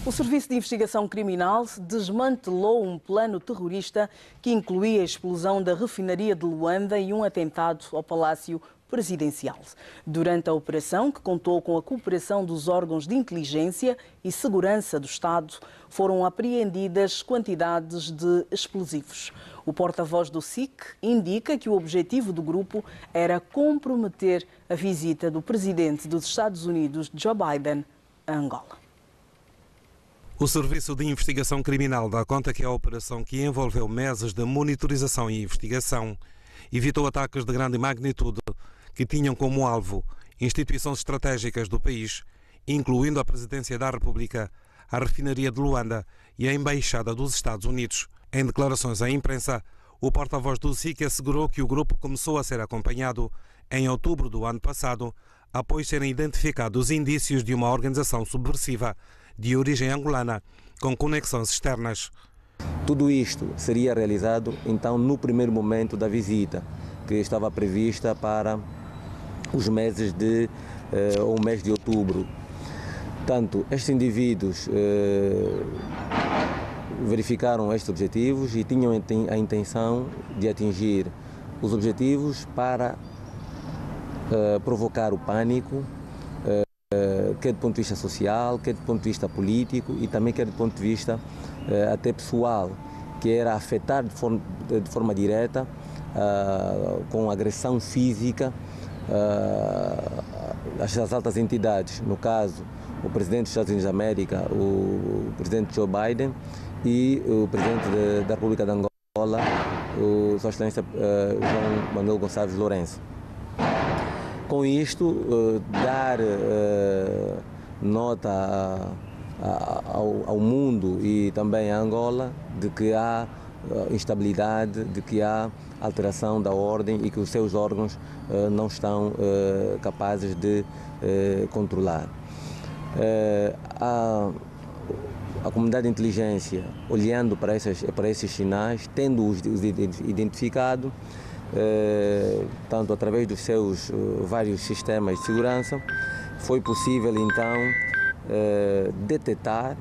O Serviço de Investigação Criminal desmantelou um plano terrorista que incluía a explosão da refinaria de Luanda e um atentado ao Palácio Presidencial. Durante a operação, que contou com a cooperação dos órgãos de inteligência e segurança do Estado, foram apreendidas quantidades de explosivos. O porta-voz do SIC indica que o objetivo do grupo era comprometer a visita do presidente dos Estados Unidos, Joe Biden, a Angola. O Serviço de Investigação Criminal dá conta que a operação, que envolveu meses de monitorização e investigação, evitou ataques de grande magnitude que tinham como alvo instituições estratégicas do país, incluindo a Presidência da República, a refinaria de Luanda e a Embaixada dos Estados Unidos. Em declarações à imprensa, o porta-voz do SIC assegurou que o grupo começou a ser acompanhado em outubro do ano passado, após serem identificados indícios de uma organização subversiva de origem angolana, com conexões externas. Tudo isto seria realizado, então, no primeiro momento da visita, que estava prevista para os meses o mês de outubro. Portanto, estes indivíduos verificaram estes objetivos e tinham a intenção de atingir os objetivos para provocar o pânico, quer do ponto de vista social, quer do ponto de vista político e também quer do ponto de vista até pessoal, que era afetar de forma direta, com agressão física, as altas entidades, no caso o presidente dos Estados Unidos da América, o presidente Joe Biden e o presidente da República de Angola, o Sua Excelência João Manuel Gonçalves Lourenço. Com isto, dar nota ao mundo e também à Angola de que há instabilidade, de que há alteração da ordem e que os seus órgãos não estão capazes de controlar. A comunidade de inteligência, olhando para esses sinais, tendo-os identificado, tanto através dos seus vários sistemas de segurança, foi possível então detectar,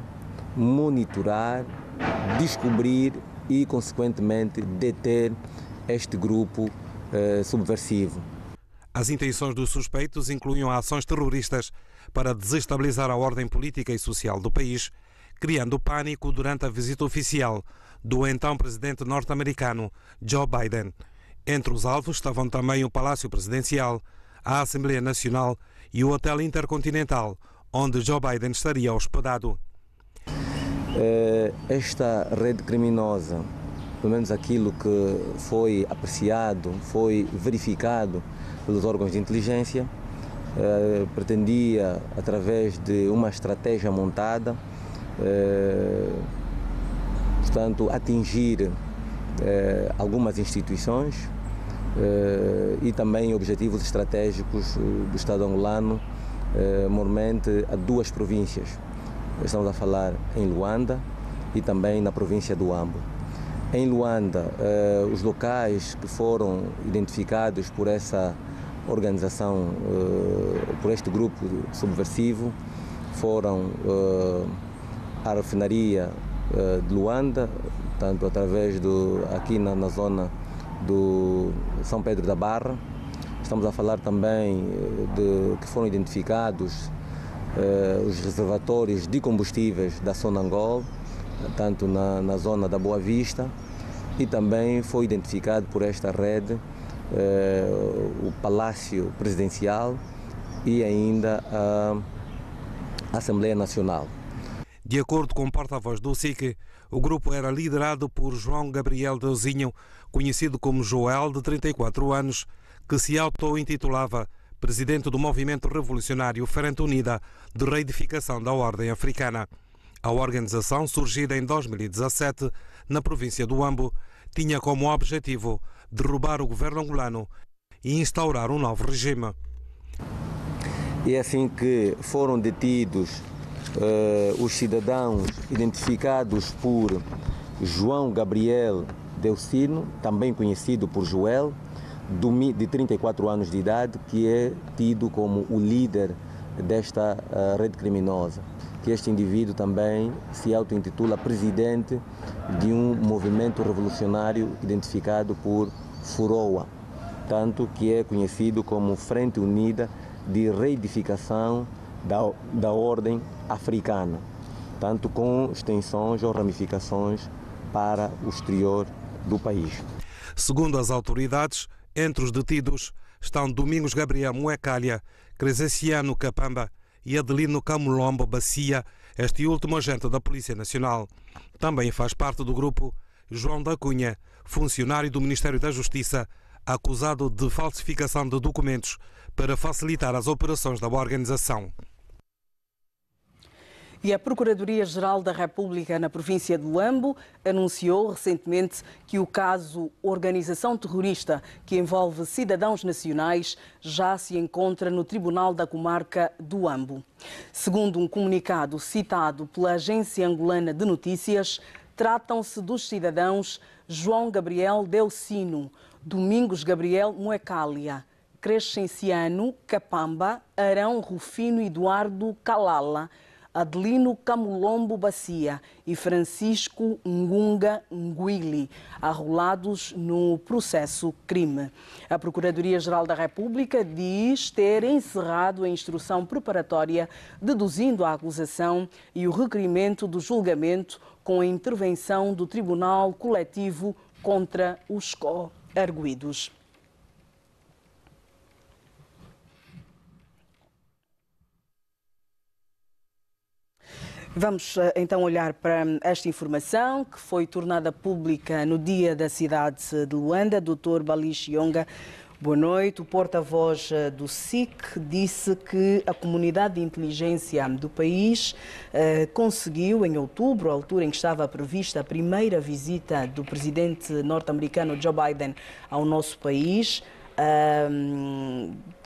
monitorar, descobrir e, consequentemente, deter este grupo subversivo. As intenções dos suspeitos incluíam ações terroristas para desestabilizar a ordem política e social do país, criando pânico durante a visita oficial do então presidente norte-americano Joe Biden. Entre os alvos estavam também o Palácio Presidencial, a Assembleia Nacional e o Hotel Intercontinental, onde Joe Biden estaria hospedado. Esta rede criminosa, pelo menos aquilo que foi apreciado, foi verificado pelos órgãos de inteligência, pretendia, através de uma estratégia montada, portanto, atingir algumas instituições e também objetivos estratégicos do Estado angolano, mormente a duas províncias. Estamos a falar em Luanda e também na província do Huambo. Em Luanda, os locais que foram identificados por essa organização, por este grupo subversivo, foram a refinaria de Luanda, tanto através aqui na zona do São Pedro da Barra. Estamos a falar também de que foram identificados os reservatórios de combustíveis da Sonangol, tanto na zona da Boa Vista, e também foi identificado por esta rede o Palácio Presidencial e ainda a Assembleia Nacional. De acordo com o porta-voz do SIC, o grupo era liderado por João Gabriel Deusinho, conhecido como Joel, de 34 anos, que se auto-intitulava presidente do Movimento Revolucionário Frente Unida de Reedificação da Ordem Africana. A organização, surgida em 2017 na província do Huambo, tinha como objetivo derrubar o governo angolano e instaurar um novo regime. É assim que foram detidos os cidadãos identificados por João Gabriel Deusinho, também conhecido por Joel, de 34 anos de idade, que é tido como o líder desta rede criminosa. que este indivíduo também se auto-intitula presidente de um movimento revolucionário identificado por FUROA, tanto que é conhecido como Frente Unida de Reedificação da Ordem Africana, tanto com extensões ou ramificações para o exterior do país. Segundo as autoridades, entre os detidos estão Domingos Gabriel Muecalha, Crescenciano Capamba e Adelino Camulombo Bacia, este último agente da Polícia Nacional. Também faz parte do grupo João da Cunha, funcionário do Ministério da Justiça, acusado de falsificação de documentos para facilitar as operações da organização. E a Procuradoria-Geral da República na província de Luambo anunciou recentemente que o caso Organização Terrorista, que envolve cidadãos nacionais, já se encontra no Tribunal da Comarca do Luambo. Segundo um comunicado citado pela Agência Angolana de Notícias, tratam-se dos cidadãos João Gabriel Delcino, Domingos Gabriel Muecalha, Crescenciano Capamba, Arão Rufino Eduardo Calala, Adelino Camulombo Bacia e Francisco Ngunga Nguili, arrolados no processo crime. A Procuradoria-Geral da República diz ter encerrado a instrução preparatória, deduzindo a acusação e o requerimento do julgamento com a intervenção do Tribunal Coletivo contra os co-arguidos. Vamos então olhar para esta informação que foi tornada pública no dia da cidade de Luanda. Dr. Balich Yonga, boa noite. O porta-voz do SIC disse que a comunidade de inteligência do país conseguiu, em outubro, a altura em que estava prevista a primeira visita do presidente norte-americano Joe Biden ao nosso país,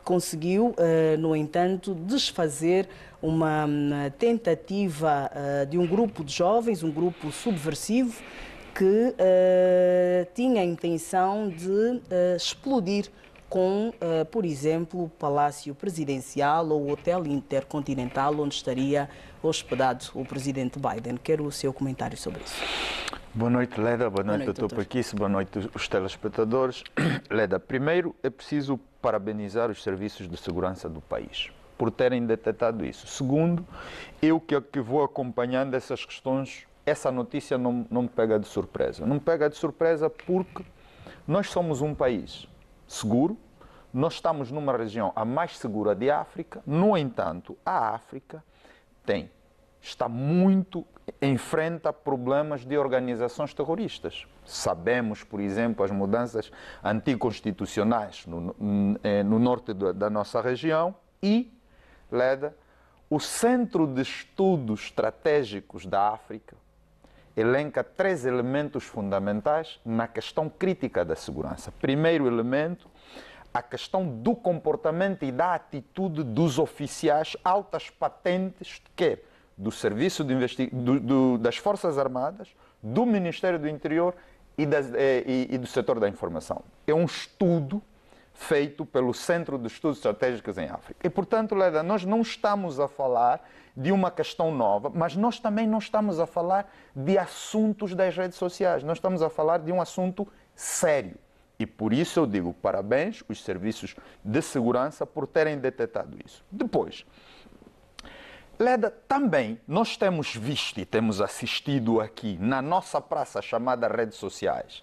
conseguiu, no entanto, desfazer uma tentativa de um grupo de jovens, um grupo subversivo, que tinha a intenção de explodir com, por exemplo, o Palácio Presidencial ou o Hotel Intercontinental, onde estaria hospedado o presidente Biden. Quero o seu comentário sobre isso. Boa noite, Leda. Boa noite, doutor Paquice. Boa noite, os telespectadores. Leda, primeiro é preciso parabenizar os serviços de segurança do país por terem detectado isso. Segundo, eu que vou acompanhando essas questões, essa notícia não me pega de surpresa. Não me pega de surpresa porque nós somos um país seguro, nós estamos numa região a mais segura de África. No entanto, a África enfrenta problemas de organizações terroristas. Sabemos, por exemplo, as mudanças anticonstitucionais no norte da nossa região e, Leda, o Centro de Estudos Estratégicos da África elenca 3 elementos fundamentais na questão crítica da segurança. Primeiro elemento, a questão do comportamento e da atitude dos oficiais altas patentes, quer do Serviço das Forças Armadas, do Ministério do Interior e do setor da informação. É um estudo feito pelo Centro de Estudos Estratégicos em África. E, portanto, Leda, nós não estamos a falar de uma questão nova, mas nós também não estamos a falar de assuntos das redes sociais. Nós estamos a falar de um assunto sério. E por isso eu digo parabéns aos serviços de segurança por terem detectado isso. Depois, Leda, também nós temos visto e temos assistido aqui na nossa praça chamada redes sociais,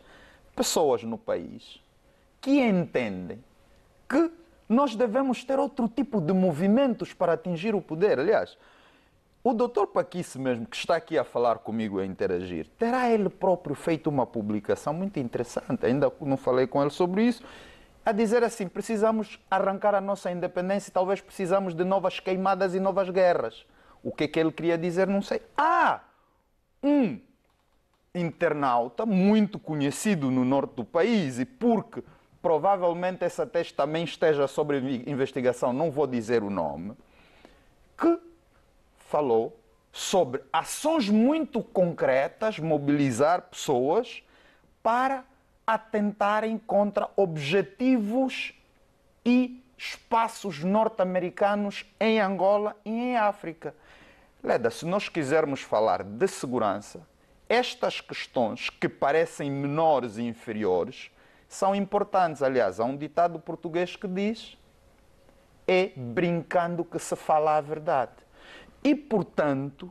pessoas no país que entendem que nós devemos ter outro tipo de movimentos para atingir o poder. Aliás, o doutor Paquice mesmo, que está aqui a falar comigo, a interagir, terá ele próprio feito uma publicação muito interessante, ainda não falei com ele sobre isso, a dizer assim, precisamos arrancar a nossa independência e talvez precisamos de novas queimadas e novas guerras. O que é que ele queria dizer, não sei. Um internauta muito conhecido no norte do país, e porque provavelmente essa tese também esteja sob investigação, não vou dizer o nome, que falou sobre ações muito concretas, mobilizar pessoas para atentarem contra objetivos e espaços norte-americanos em Angola e em África. Leda, se nós quisermos falar de segurança, estas questões que parecem menores e inferiores são importantes. Aliás, há um ditado português que diz: é brincando que se fala a verdade. E, portanto,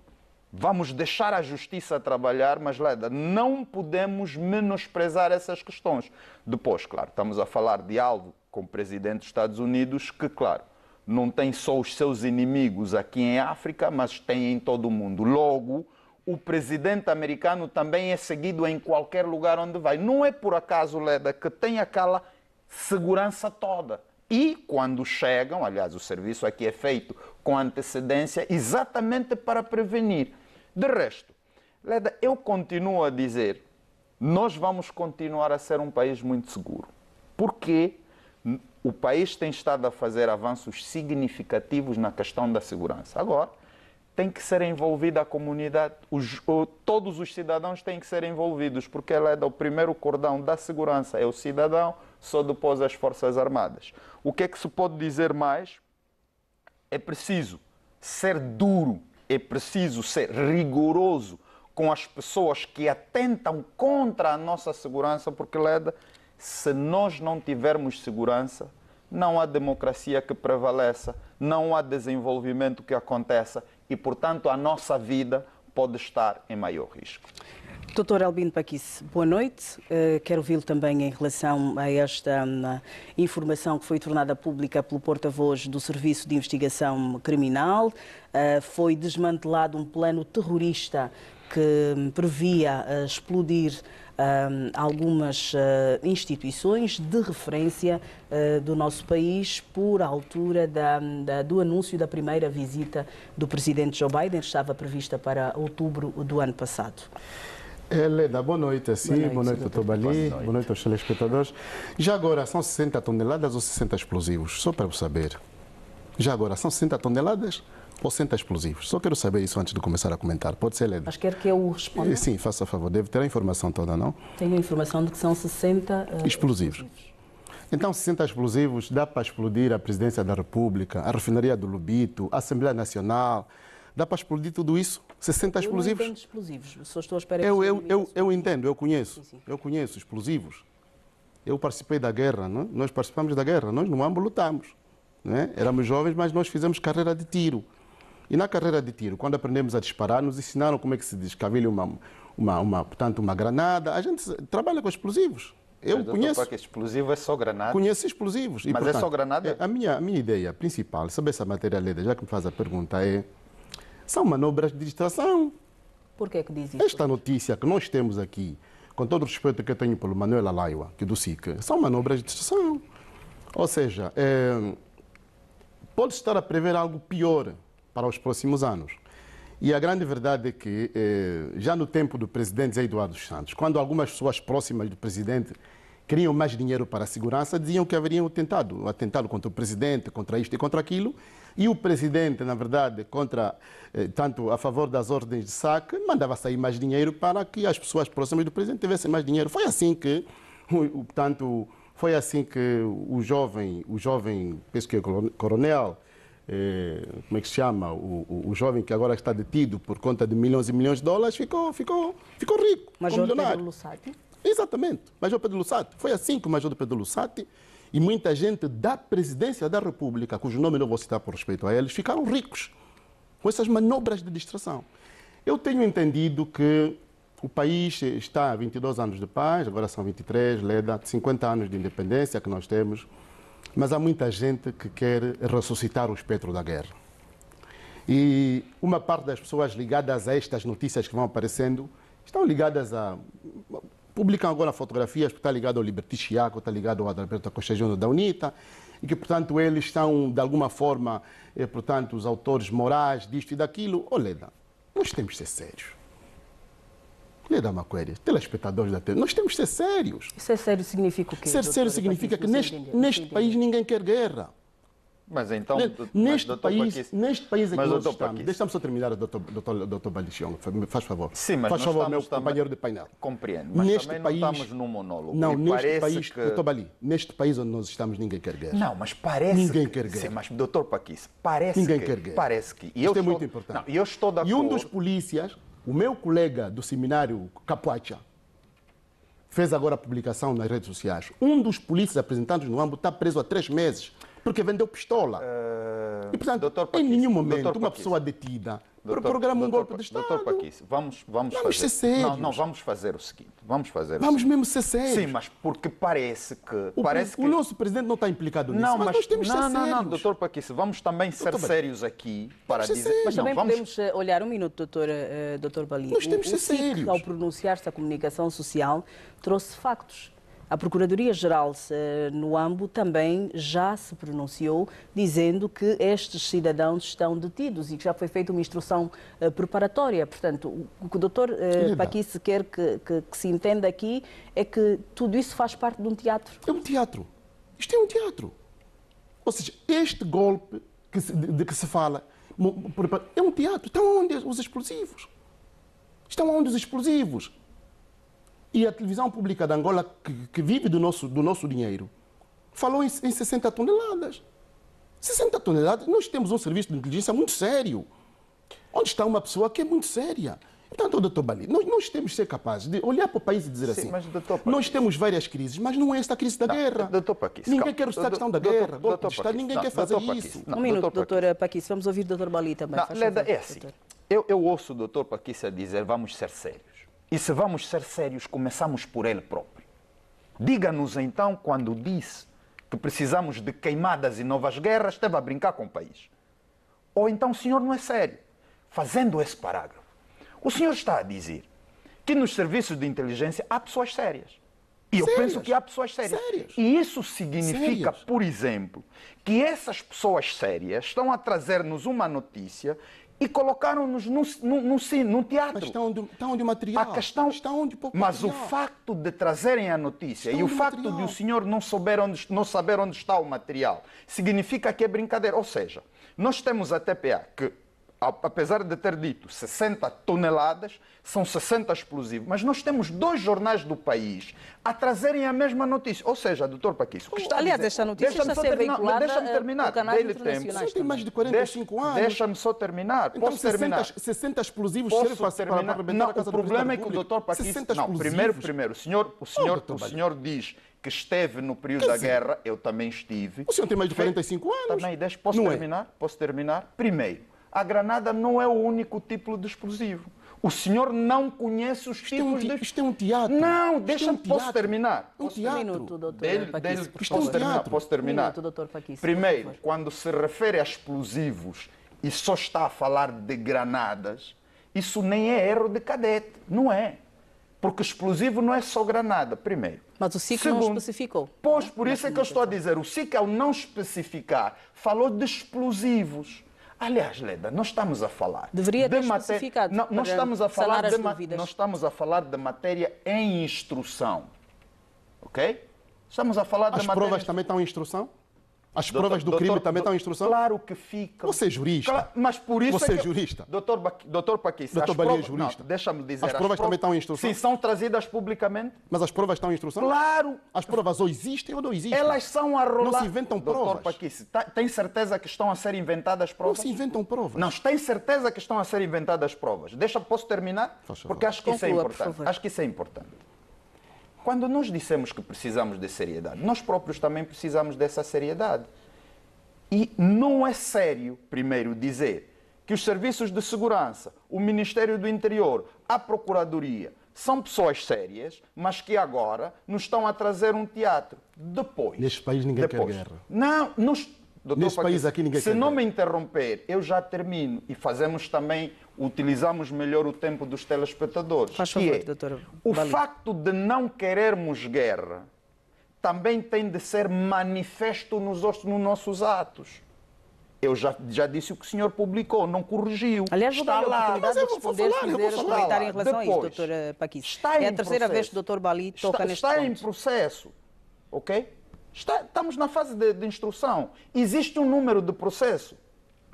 vamos deixar a justiça trabalhar, mas, Leda, não podemos menosprezar essas questões. Depois, claro, estamos a falar de algo com o presidente dos Estados Unidos que, claro, não tem só os seus inimigos aqui em África, mas tem em todo o mundo. Logo, o presidente americano também é seguido em qualquer lugar onde vai. Não é por acaso, Leda, que tem aquela segurança toda. E quando chegam, aliás, o serviço aqui é feito com antecedência, exatamente para prevenir. De resto, Leda, eu continuo a dizer, nós vamos continuar a ser um país muito seguro. Porque o país tem estado a fazer avanços significativos na questão da segurança. Agora, tem que ser envolvida a comunidade, todos os cidadãos têm que ser envolvidos, porque Leda, o primeiro cordão da segurança é o cidadão, só depois as Forças Armadas. O que é que se pode dizer mais? É preciso ser duro, é preciso ser rigoroso com as pessoas que atentam contra a nossa segurança, porque, Leda, se nós não tivermos segurança, não há democracia que prevaleça, não há desenvolvimento que aconteça e, portanto, a nossa vida pode estar em maior risco. Dr. Albino Paquice, boa noite. Quero ouvi-lo também em relação a esta informação que foi tornada pública pelo porta-voz do Serviço de Investigação Criminal. Foi desmantelado um plano terrorista que previa explodir algumas instituições de referência do nosso país por altura do anúncio da primeira visita do presidente Joe Biden, que estava prevista para outubro do ano passado. Leda, boa noite a si, boa noite, Dr. Bali, boa noite aos telespectadores. Já agora, são 60 toneladas ou 60 explosivos? Só para eu saber. Já agora, são 60 toneladas ou 60 explosivos? Só quero saber isso antes de começar a comentar. Pode ser, Leda? Mas quer que eu responda? Sim, faça favor. Deve ter a informação toda, não? Tenho a informação de que são 60 explosivos. Então, 60 explosivos dá para explodir a Presidência da República, a refinaria do Lubito, a Assembleia Nacional. Dá para explodir tudo isso? 60 explosivos? Eu não entendo explosivos. Só estou a esperar. Eu entendo, eu conheço. Sim. Eu conheço explosivos. Eu participei da guerra, não? Nós participamos da guerra, nós no AMBO lutamos. Não é? Éramos jovens, mas nós fizemos carreira de tiro. E na carreira de tiro, quando aprendemos a disparar, nos ensinaram como é que se descavilha portanto, uma granada. A gente trabalha com explosivos. Eu conheço. Porque explosivo é só granada. Conheço explosivos. Mas portanto, é só granada? A minha ideia principal, sobre essa matéria, Leda, já que me faz a pergunta, são manobras de distração. Por que diz isso? Esta notícia que nós temos aqui, com todo o respeito que eu tenho pelo Manuel Alaiwa, que é do SIC, são manobras de distração. Ou seja, pode estar a prever algo pior para os próximos anos. E a grande verdade é que, já no tempo do presidente Zé Eduardo Santos, quando algumas pessoas próximas do presidente queriam mais dinheiro para a segurança, diziam que haveriam atentado contra o presidente, contra isto e contra aquilo, e o presidente, na verdade, tanto a favor das ordens de saque, mandava sair mais dinheiro para que as pessoas próximas do presidente tivessem mais dinheiro. Foi assim que, o jovem, penso que é coronel, como é que se chama, o jovem que agora está detido por conta de milhões e milhões de dólares, ficou rico. Major Pedro Lussati? Exatamente, Major Pedro Lussati. Foi assim que o Major Pedro Lussati e muita gente da presidência da República, cujo nome não vou citar por respeito a eles, ficaram ricos com essas manobras de distração. Eu tenho entendido que o país está a 22 anos de paz, agora são 23, Leda, 50 anos de independência que nós temos, mas há muita gente que quer ressuscitar o espectro da guerra. E uma parte das pessoas ligadas a estas notícias que vão aparecendo estão ligadas a... Publicam agora fotografias, porque está ligado ao Liberty Chiaco, está ligado ao Adalberto Costa Júnior da UNITA, e que, portanto, eles estão, de alguma forma, portanto, os autores morais disto e daquilo. Leda, nós temos que ser sérios. Leda Maquéria, telespectadores da TV, nós temos que ser sérios. Ser sério significa o quê? Ser sério significa que neste país ninguém quer guerra. Mas então, neste país é que mas, nós doutor estamos. Paquis. Deixa-me só terminar, doutor Balichion, faz favor. Sim, mas faz nós favor, meu estamos também- companheiro de painel. Compreendo, mas Neste também país, não estamos num monólogo. Não, E neste parece país, que... doutor Bali, neste país onde nós estamos, ninguém quer guerra. Não, mas parece Ninguém que... quer guerra. Sim, mas, doutor Paquis, parece Ninguém que... quer guerra. Parece que... Isto é muito importante. Não, eu estou de acordo. E um dos polícias, o meu colega do seminário Capuacha, fez agora a publicação nas redes sociais. Um dos polícias apresentados no âmbito está preso há 3 meses porque vendeu pistola. E, portanto, Doutor em Paquis, nenhum momento doutor uma Paquis. pessoa detida Doutor- programa um doutor- golpe de Estado. Doutor Paquis, vamos Vamos fazer... ser sérios. Não, vamos fazer o seguinte. Vamos fazer o Vamos seguinte. mesmo ser sérios. Sim, mas porque parece que... O nosso presidente não está implicado nisso, Não, mas nós temos que ser não, sérios. doutor Paquis, vamos também ser Doutor Paquis. sérios aqui para ser dizer... sérios. Mas Não, também vamos... podemos olhar um minuto, doutor Bali. Nós temos que o ser SIC, sérios. ao pronunciar-se a comunicação social, trouxe factos. A Procuradoria-Geral no AMBO também já se pronunciou dizendo que estes cidadãos estão detidos e que já foi feita uma instrução preparatória. Portanto, o que o doutor Paquis quer que se entenda aqui é que tudo isso faz parte de um teatro. É um teatro. Isto é um teatro. Ou seja, este golpe de que se fala é um teatro. Estão onde os explosivos? Estão onde os explosivos? E a televisão pública de Angola, que vive do nosso dinheiro, falou em 60 toneladas. 60 toneladas? Nós temos um serviço de inteligência muito sério. Onde está uma pessoa que é muito séria? Portanto, doutor Bali, nós temos que ser capazes de olhar para o país e dizer Sim, assim, mas, doutor Paquis, nós temos várias crises, mas não é esta a crise da guerra. Doutor Paquis, Ninguém calma. quer o questão da Doutor- guerra, golpe doutor de Estado, Paquis, ninguém não, quer fazer doutor Paquis, isso. não, Um minuto, doutor doutora Paquis. Vamos ouvir o doutor Bali também. Não, faz Leda, favor, é assim. doutor. Eu ouço o doutor Paquis a dizer vamos ser sérios. E se vamos ser sérios, começamos por ele próprio. Diga-nos então, quando disse que precisamos de queimadas e novas guerras, esteve a brincar com o país. Ou então o senhor não é sério. Fazendo esse parágrafo, o senhor está a dizer que nos serviços de inteligência há pessoas sérias. E eu Sérias. penso que há pessoas sérias. Sérias. E isso significa, Sérias. por exemplo, que essas pessoas sérias estão a trazer-nos uma notícia e colocaram-nos num teatro. Mas está onde o material. A questão, Está onde o mas o material. facto de trazerem a notícia Está e o onde o facto material. de o senhor não saber onde está o material significa que é brincadeira. Ou seja, nós temos a TPA que, apesar de ter dito 60 toneladas, são 60 explosivos. Mas nós temos 2 jornais do país a trazerem a mesma notícia. Ou seja, doutor Paquis, o que está Aliás, a dizer... esta notícia Deixa-me está só a ser terminar. Não, veiculada deixa-me terminar. por canais Dê-lhe internacionais. tempo. Você tem mais de 45 anos. Deixa-me só terminar. Então, Posso terminar? 60 explosivos servem Posso para terminar? arrebentar Não, a casa o do problema é Presidente que da o doutor República. Paquis... 60 Não, explosivos. primeiro, o doutor Bali. senhor diz que esteve no período da guerra, eu também estive. O senhor tem mais de 45 anos. Também, posso Não é? terminar? Posso terminar? Primeiro, a granada não é o único tipo de explosivo. O senhor não conhece os tipos de... Isto é um teatro. Não, Isto deixa-me... é um Posso teatro. terminar? É um teatro. Um minuto, doutor Paquis, por Isto é um Posso terminar? teatro. Posso terminar? Um minuto, doutor Paquis, por Primeiro, favor. quando se refere a explosivos e só está a falar de granadas, isso nem é erro de cadete, não é. Porque explosivo não é só granada, primeiro. Mas o SIC não especificou. Pois, por isso é que eu estou a dizer, o SIC, ao não especificar, falou de explosivos. Aliás, Leda, nós estamos a falar... Deveria ter de especificado Não, para nós estamos a falar sanar as de dúvidas. Nós estamos a falar de matéria em instrução. Ok? Estamos a falar de As matéria... provas também estão em instrução? As provas do crime também estão em instrução? Claro que ficam. Você é jurista. Mas por isso Você é é que... jurista. Doutor Paquis, Doutor as Bali é provas... jurista. Não, deixa-me dizer... As provas também estão em instrução? Sim, são trazidas publicamente. Mas as provas estão em instrução? Claro! As provas ou existem ou não existem. Elas são a rolar... Não se inventam Doutor provas. Paquis, tem certeza que estão a ser inventadas Não provas? se inventam provas. Não, tem certeza que estão a ser inventadas provas. Posso terminar? Faz favor. Porque acho que isso é Conclua, por importante. favor. Acho que isso é importante. Quando nós dissemos que precisamos de seriedade, nós próprios também precisamos dessa seriedade. E não é sério, primeiro, dizer que os serviços de segurança, o Ministério do Interior, a Procuradoria, são pessoas sérias, mas que agora nos estão a trazer um teatro. Depois... Neste país ninguém quer guerra. Não, doutor Neste Paquis, país aqui ninguém se quer não guerra. me interromper, eu já termino e fazemos também, utilizamos melhor o tempo dos telespectadores. Faz que favor, é, doutor o Bali. facto de não querermos guerra também tem de ser manifesto nos nossos atos. Eu já disse o que o senhor publicou, não corrigiu. Aliás, vou dar a oportunidade Mas de eu vou responder, falar, se eu vou quiser falar. comentar em relação a isso, Depois, doutor Paquis. está É a em terceira vez processo. que o doutor Bali toca neste Está em ponto. processo, ok? Estamos na fase de instrução. Existe um número de processo.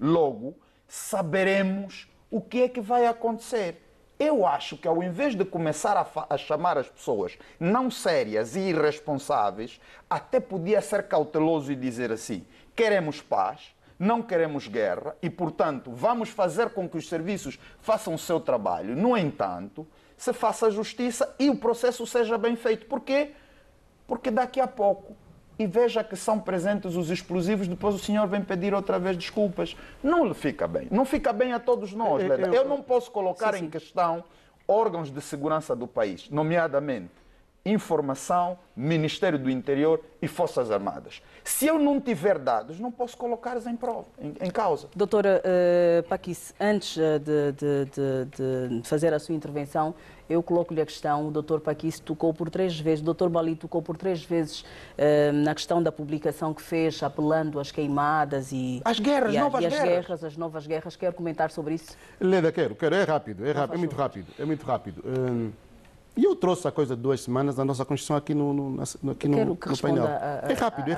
Logo, saberemos o que é que vai acontecer. Eu acho que ao invés de começar a chamar as pessoas não sérias e irresponsáveis, até podia ser cauteloso e dizer assim: queremos paz, não queremos guerra e, portanto, vamos fazer com que os serviços façam o seu trabalho. No entanto, se faça justiça e o processo seja bem feito. Por quê? Porque daqui a pouco, e veja que são presentes os explosivos, depois o senhor vem pedir outra vez desculpas. Não lhe fica bem. Não fica bem a todos nós, Leda. Eu não posso colocar em questão órgãos de segurança do país, nomeadamente Informação, Ministério do Interior e Forças Armadas. Se eu não tiver dados, não posso colocá-los em prova, em causa. Doutora Paquice, antes de fazer a sua intervenção, eu coloco-lhe a questão. O doutor Paquice tocou por 3 vezes, o doutor Bali tocou por 3 vezes na questão da publicação que fez, apelando às queimadas e as guerras, as novas guerras. Quer comentar sobre isso? Leda, quero. É rápido, é muito rápido. E eu trouxe a coisa de 2 semanas da nossa Constituição aqui no painel. É rápido.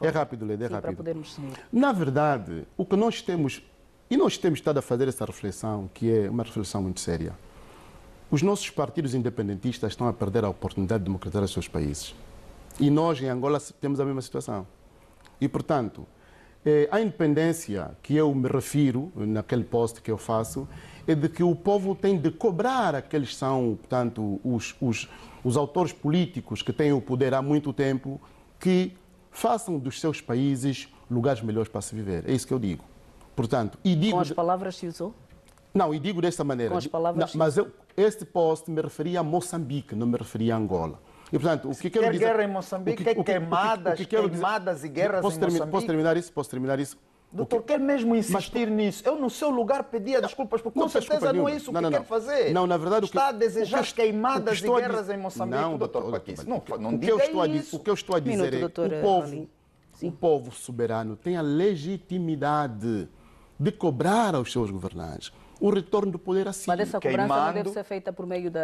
É rápido, Leda, é rápido. Para podermos seguir. Na verdade, o que nós temos estado a fazer essa reflexão, que é uma reflexão muito séria. Os nossos partidos independentistas estão a perder a oportunidade de democratizar os seus países. E nós, em Angola, temos a mesma situação. E, portanto, a independência que eu me refiro, naquele post que eu faço, é de que o povo tem de cobrar aqueles que são, portanto, os autores políticos que têm o poder há muito tempo, que façam dos seus países lugares melhores para se viver. É isso que eu digo. Portanto, com as palavras se usou? Não, e digo desta maneira. Com as palavras mas este post me referia a Moçambique, não me referia a Angola. E, portanto, o que quero dizer... guerra em Moçambique, queimadas e guerras em Moçambique. Posso terminar isso? Doutor, quer mesmo insistir nisso? Eu, no seu lugar, pedia desculpas, porque com certeza não é isso que quer fazer. Não, na verdade... Está a desejar queimadas e guerras em Moçambique, não, doutor Paquice. Não diga isso. O que eu estou a dizer é que o povo soberano tem a legitimidade de cobrar aos seus governantes o retorno do poder assim. Mas essa cobrança não deve ser feita por meio do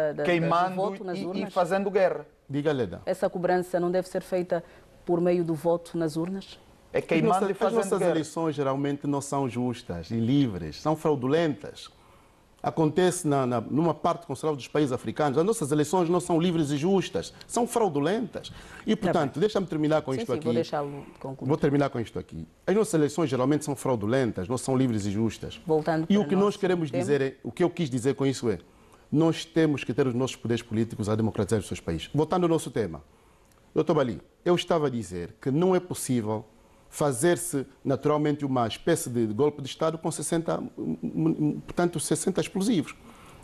voto nas urnas? E fazendo guerra. Diga, Leda. Essa cobrança não deve ser feita por meio do voto nas urnas? É queimando e fazendo guerra. As nossas eleições geralmente não são justas e livres, são fraudulentas. Acontece numa parte considerável dos países africanos. As nossas eleições não são livres e justas, são fraudulentas. E, portanto, deixa-me terminar com isto aqui. Vou deixá-lo concluir. Vou terminar com isto aqui. As nossas eleições geralmente são fraudulentas, não são livres e justas. E o que nós queremos dizer é, o que eu quis dizer com isso é, nós temos que ter os nossos poderes políticos a democratizar os seus países. Voltando ao nosso tema. Doutor Bali, eu estava a dizer que não é possível fazer-se naturalmente uma espécie de golpe de Estado com 60 explosivos.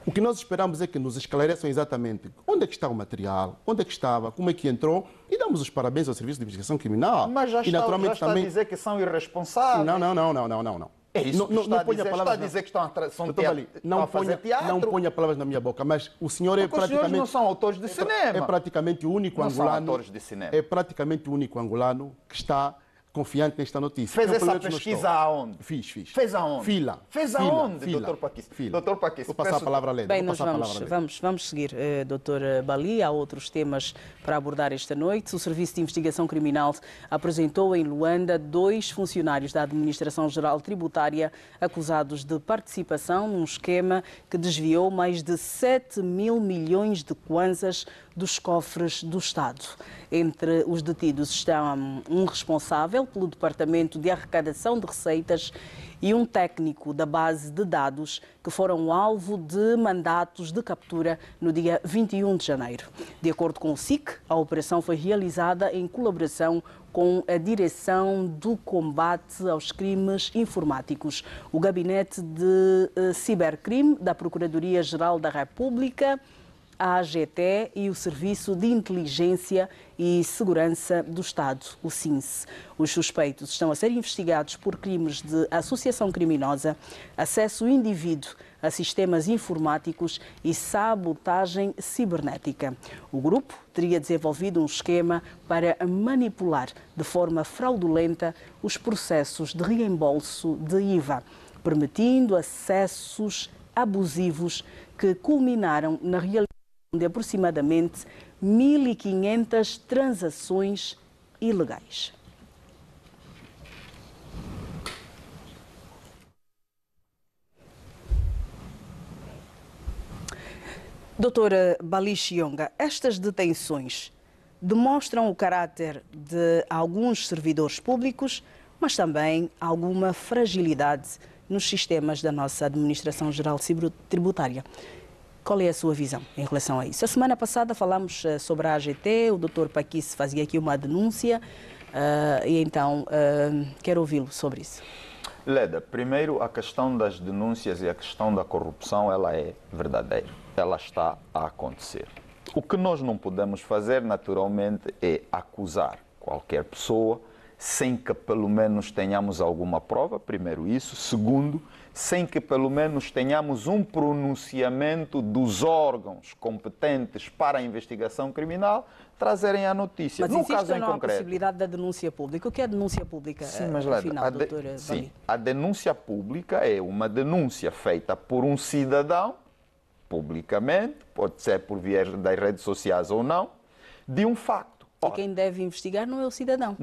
O que nós esperamos é que nos esclareçam exatamente onde é que está o material, onde é que estava, como é que entrou, e damos os parabéns ao Serviço de Investigação Criminal. Mas já está a dizer que são irresponsáveis. Não. É isso que está a dizer que estão a fazer teatro. Não ponha palavras na minha boca, mas o senhor os senhores não são autores de cinema. É praticamente o único angolano. É praticamente o único angolano que está confiante nesta notícia. Fez essa pesquisa aonde? Fiz. Fez aonde? Fez aonde, doutor Paquice? Doutor Paquice, vou passar a palavra a Leda. Bem, nós vamos seguir, doutor Bali. Há outros temas para abordar esta noite. O Serviço de Investigação Criminal apresentou em Luanda 2 funcionários da Administração Geral Tributária acusados de participação num esquema que desviou mais de 7 mil milhões de kwanzas dos cofres do Estado. Entre os detidos estão um responsável pelo Departamento de Arrecadação de Receitas e um técnico da base de dados que foram alvo de mandatos de captura no dia 21 de janeiro. De acordo com o SIC, a operação foi realizada em colaboração com a Direção do Combate aos Crimes Informáticos, o Gabinete de Cibercrime da Procuradoria-Geral da República, a AGT e o Serviço de Inteligência e Segurança do Estado, o SINSE. Os suspeitos estão a ser investigados por crimes de associação criminosa, acesso indevido a sistemas informáticos e sabotagem cibernética. O grupo teria desenvolvido um esquema para manipular de forma fraudulenta os processos de reembolso de IVA, permitindo acessos abusivos que culminaram na realização de aproximadamente 1.500 transações ilegais. Doutora Bali Chionga, estas detenções demonstram o caráter de alguns servidores públicos, mas também alguma fragilidade nos sistemas da nossa Administração Geral Tributária. Qual é a sua visão em relação a isso? A semana passada falámos sobre a AGT, o Dr. Paquice fazia aqui uma denúncia e então quero ouvi-lo sobre isso. Leda, primeiro a questão das denúncias e a questão da corrupção, ela é verdadeira, ela está a acontecer. O que nós não podemos fazer, naturalmente, é acusar qualquer pessoa sem que pelo menos tenhamos alguma prova, primeiro isso. Segundo, sem que pelo menos tenhamos um pronunciamento dos órgãos competentes para a investigação criminal trazerem a notícia. Mas no existe caso ou em não concreto, a possibilidade da denúncia pública? O que é denúncia pública, sim, mas, afinal, doutora sim, Bali? a denúncia pública é uma denúncia feita por um cidadão, publicamente, pode ser por via das redes sociais ou não, de um facto. E quem deve investigar não é o cidadão.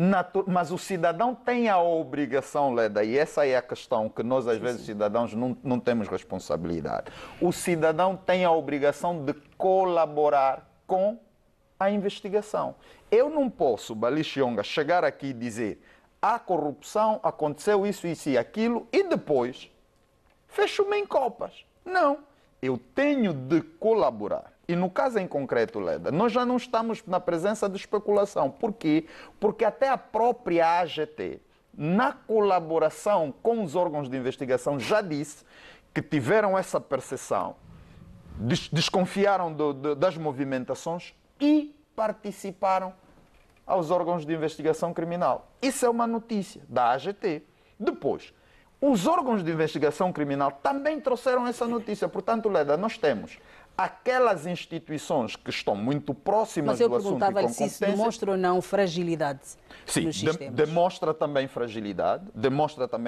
Mas o cidadão tem a obrigação, Leda, e essa é a questão que nós, às vezes, cidadãos, não temos responsabilidade. O cidadão tem a obrigação de colaborar com a investigação. Eu não posso, Bali Chionga, chegar aqui e dizer há corrupção, aconteceu isso e aquilo, e depois fecho-me em copas. Não. Eu tenho de colaborar. E no caso em concreto, Leda, nós já não estamos na presença de especulação. Por quê? Porque até a própria AGT, na colaboração com os órgãos de investigação, já disse que tiveram essa percepção, desconfiaram das movimentações e participaram aos órgãos de investigação criminal. Isso é uma notícia da AGT. Depois, os órgãos de investigação criminal também trouxeram essa notícia. Portanto, Leda, nós temos aquelas instituições que estão muito próximas do assunto e com competência. Mas eu perguntava-lhe se isso demonstra ou não fragilidade nos sistemas. Demonstra também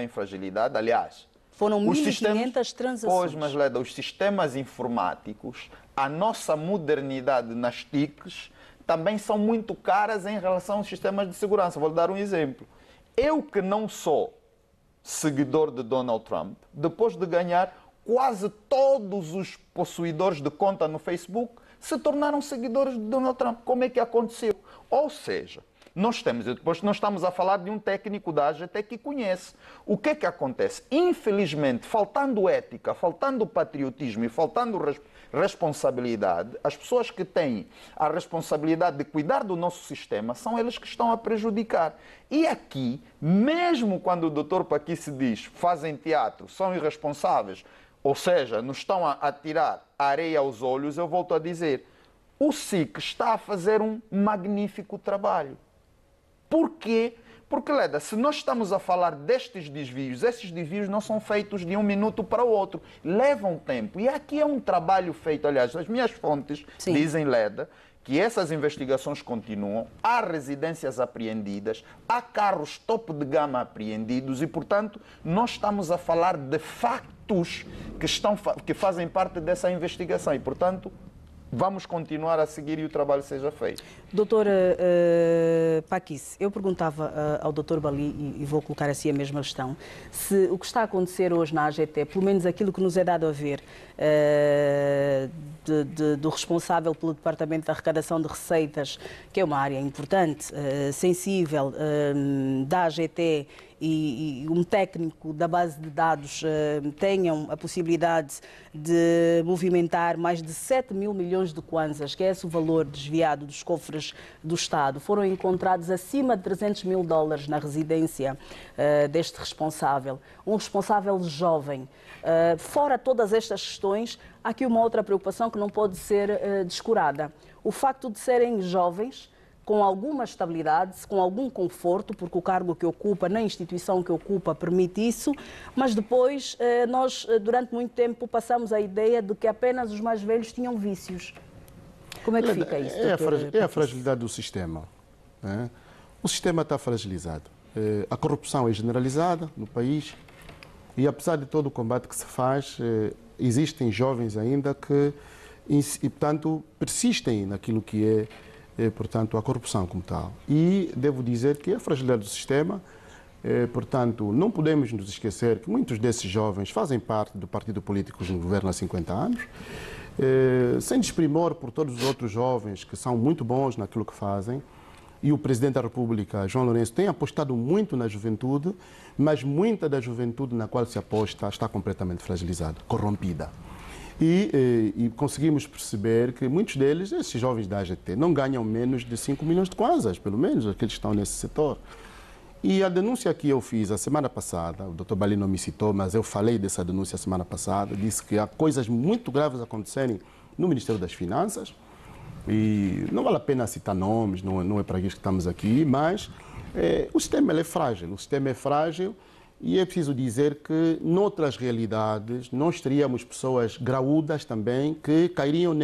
fragilidade. Aliás, foram 1.500 transações. Pois, mas Leda, os sistemas informáticos, a nossa modernidade nas TICs, também são muito caras em relação aos sistemas de segurança. Vou lhe dar um exemplo. Eu que não sou seguidor de Donald Trump, depois de ganhar, quase todos os possuidores de conta no Facebook se tornaram seguidores de Donald Trump. Como é que aconteceu? Ou seja, nós estamos a falar de um técnico da AGT que conhece. O que é que acontece? Infelizmente, faltando ética, faltando patriotismo e faltando responsabilidade, as pessoas que têm a responsabilidade de cuidar do nosso sistema são eles que estão a prejudicar. E aqui, mesmo quando o Dr. Paquice diz fazem teatro, são irresponsáveis, ou seja, nos estão a tirar areia aos olhos, eu volto a dizer, o SIC está a fazer um magnífico trabalho. Por quê? Porque, Leda, se nós estamos a falar destes desvios, esses desvios não são feitos de um minuto para o outro, levam tempo. E aqui é um trabalho feito, aliás, as minhas fontes dizem, Leda, que essas investigações continuam, há residências apreendidas, há carros topo de gama apreendidos e, portanto, nós estamos a falar de factos que fazem parte dessa investigação e, portanto, vamos continuar a seguir e o trabalho seja feito. Doutora Paquice, eu perguntava ao Dr. Bali, e vou colocar assim a mesma questão, se o que está a acontecer hoje na AGT, pelo menos aquilo que nos é dado a ver do responsável pelo Departamento de Arrecadação de Receitas, que é uma área importante, sensível, da AGT, e um técnico da base de dados tenham a possibilidade de movimentar mais de 7 mil milhões de kwanzas, que é esse o valor desviado dos cofres do Estado, foram encontrados acima de 300 mil dólares na residência deste responsável. Um responsável jovem. Fora todas estas questões, há aqui uma outra preocupação que não pode ser descurada. O facto de serem jovens, com alguma estabilidade, com algum conforto, porque o cargo que ocupa, na instituição que ocupa, permite isso, mas depois nós, durante muito tempo, passamos a ideia de que apenas os mais velhos tinham vícios. Como é que fica isso? É a fragilidade do sistema. Né? O sistema está fragilizado. A corrupção é generalizada no país e, apesar de todo o combate que se faz, existem jovens ainda que, e, portanto, persistem naquilo que é portanto, a corrupção como tal. E devo dizer que a fragilidade do sistema, portanto, não podemos nos esquecer que muitos desses jovens fazem parte do partido político que governa há 50 anos, sem desprimor por todos os outros jovens que são muito bons naquilo que fazem. E o Presidente da República, João Lourenço, tem apostado muito na juventude, mas muita da juventude na qual se aposta está completamente fragilizada, corrompida. E conseguimos perceber que muitos deles, esses jovens da AGT, não ganham menos de 5 milhões de kwanzas, pelo menos aqueles que estão nesse setor. E a denúncia que eu fiz a semana passada, o Dr. Balino não me citou, mas eu falei dessa denúncia a semana passada, disse que há coisas muito graves acontecerem no Ministério das Finanças, e não vale a pena citar nomes, não é para isso que estamos aqui, mas o sistema é frágil. O sistema é frágil e é preciso dizer que, noutras realidades, nós teríamos pessoas graúdas também que cairiam,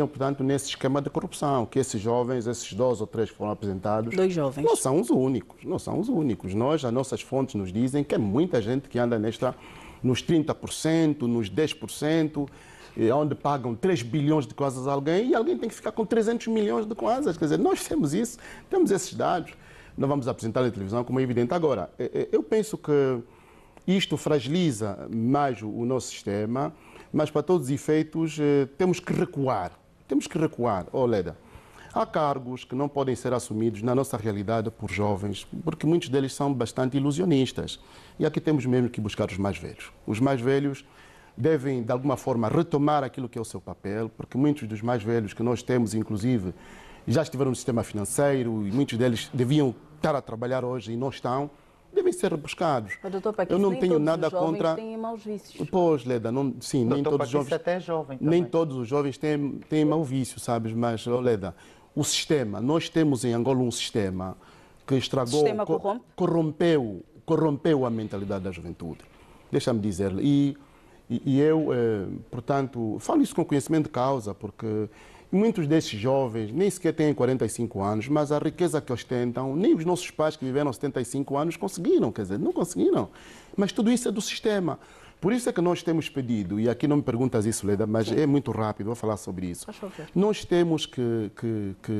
portanto, nesse esquema de corrupção, que esses jovens, esses 2 ou 3 que foram apresentados... 2 jovens. Não são os únicos, não são os únicos. As nossas fontes nos dizem que é muita gente que anda nos 30%, nos 10%, onde pagam 3 bilhões de kwanzas a alguém e alguém tem que ficar com 300 milhões de kwanzas. Quer dizer, nós temos isso, temos esses dados, não vamos apresentar na televisão como é evidente. Agora, eu penso que isto fragiliza mais o nosso sistema, mas para todos os efeitos temos que recuar. Temos que recuar. Leda, há cargos que não podem ser assumidos na nossa realidade por jovens, porque muitos deles são bastante ilusionistas. E aqui temos mesmo que buscar os mais velhos. Os mais velhos devem, de alguma forma, retomar aquilo que é o seu papel, porque muitos dos mais velhos que nós temos, inclusive, já estiveram no sistema financeiro e muitos deles deviam estar a trabalhar hoje e não estão, devem ser rebuscados. Eu não tenho nada contra... têm maus vícios. Pois, Leda, sim, nem todos os jovens... até é jovem também. Nem todos os jovens têm mau vício, sabes? Mas, Leda, o sistema, nós temos em Angola um sistema que estragou... O sistema corrompeu a mentalidade da juventude. Deixa-me dizer-lhe. E eu, portanto, falo isso com conhecimento de causa, porque muitos desses jovens nem sequer têm 45 anos, mas a riqueza que ostentam, nem os nossos pais que viveram 75 anos conseguiram, quer dizer, não conseguiram. Mas tudo isso é do sistema. Por isso é que nós temos pedido, e aqui não me perguntas isso, Leda, mas é muito rápido, vou falar sobre isso. Nós temos que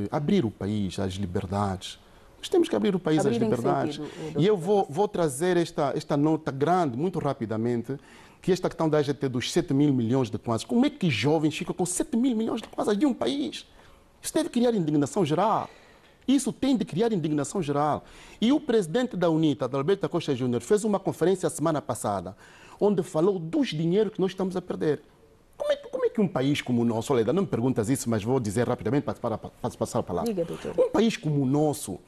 abrir o país às liberdades. Nós temos que abrir o país às liberdades. E eu vou trazer esta nota grande, muito rapidamente, que esta questão da AGT dos 7 mil milhões de kwanzas. Como é que jovens ficam com 7 mil milhões de kwanzas de um país? Isso deve criar indignação geral. Isso tem de criar indignação geral. E o presidente da UNITA, Adalberto Costa Júnior, fez uma conferência a semana passada, onde falou dos dinheiros que nós estamos a perder. Como é que um país como o nosso, Leda, não me perguntas isso, mas vou dizer rapidamente para passar a palavra. Diga, doutor. Um país como o nosso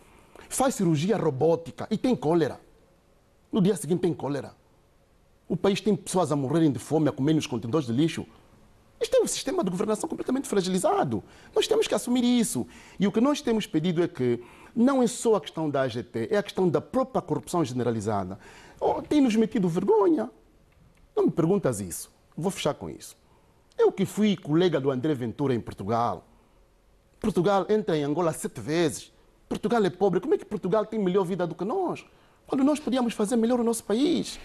faz cirurgia robótica e tem cólera. No dia seguinte tem cólera. O país tem pessoas a morrerem de fome, a comer nos contentores de lixo. Isto é um sistema de governação completamente fragilizado. Nós temos que assumir isso. E o que nós temos pedido é que não é só a questão da AGT, é a questão da própria corrupção generalizada. Tem-nos metido vergonha. Não me perguntas isso. Vou fechar com isso. Eu que fui colega do André Ventura em Portugal. Portugal entra em Angola 7 vezes. Portugal é pobre. Como é que Portugal tem melhor vida do que nós? Quando nós podíamos fazer melhor o nosso país.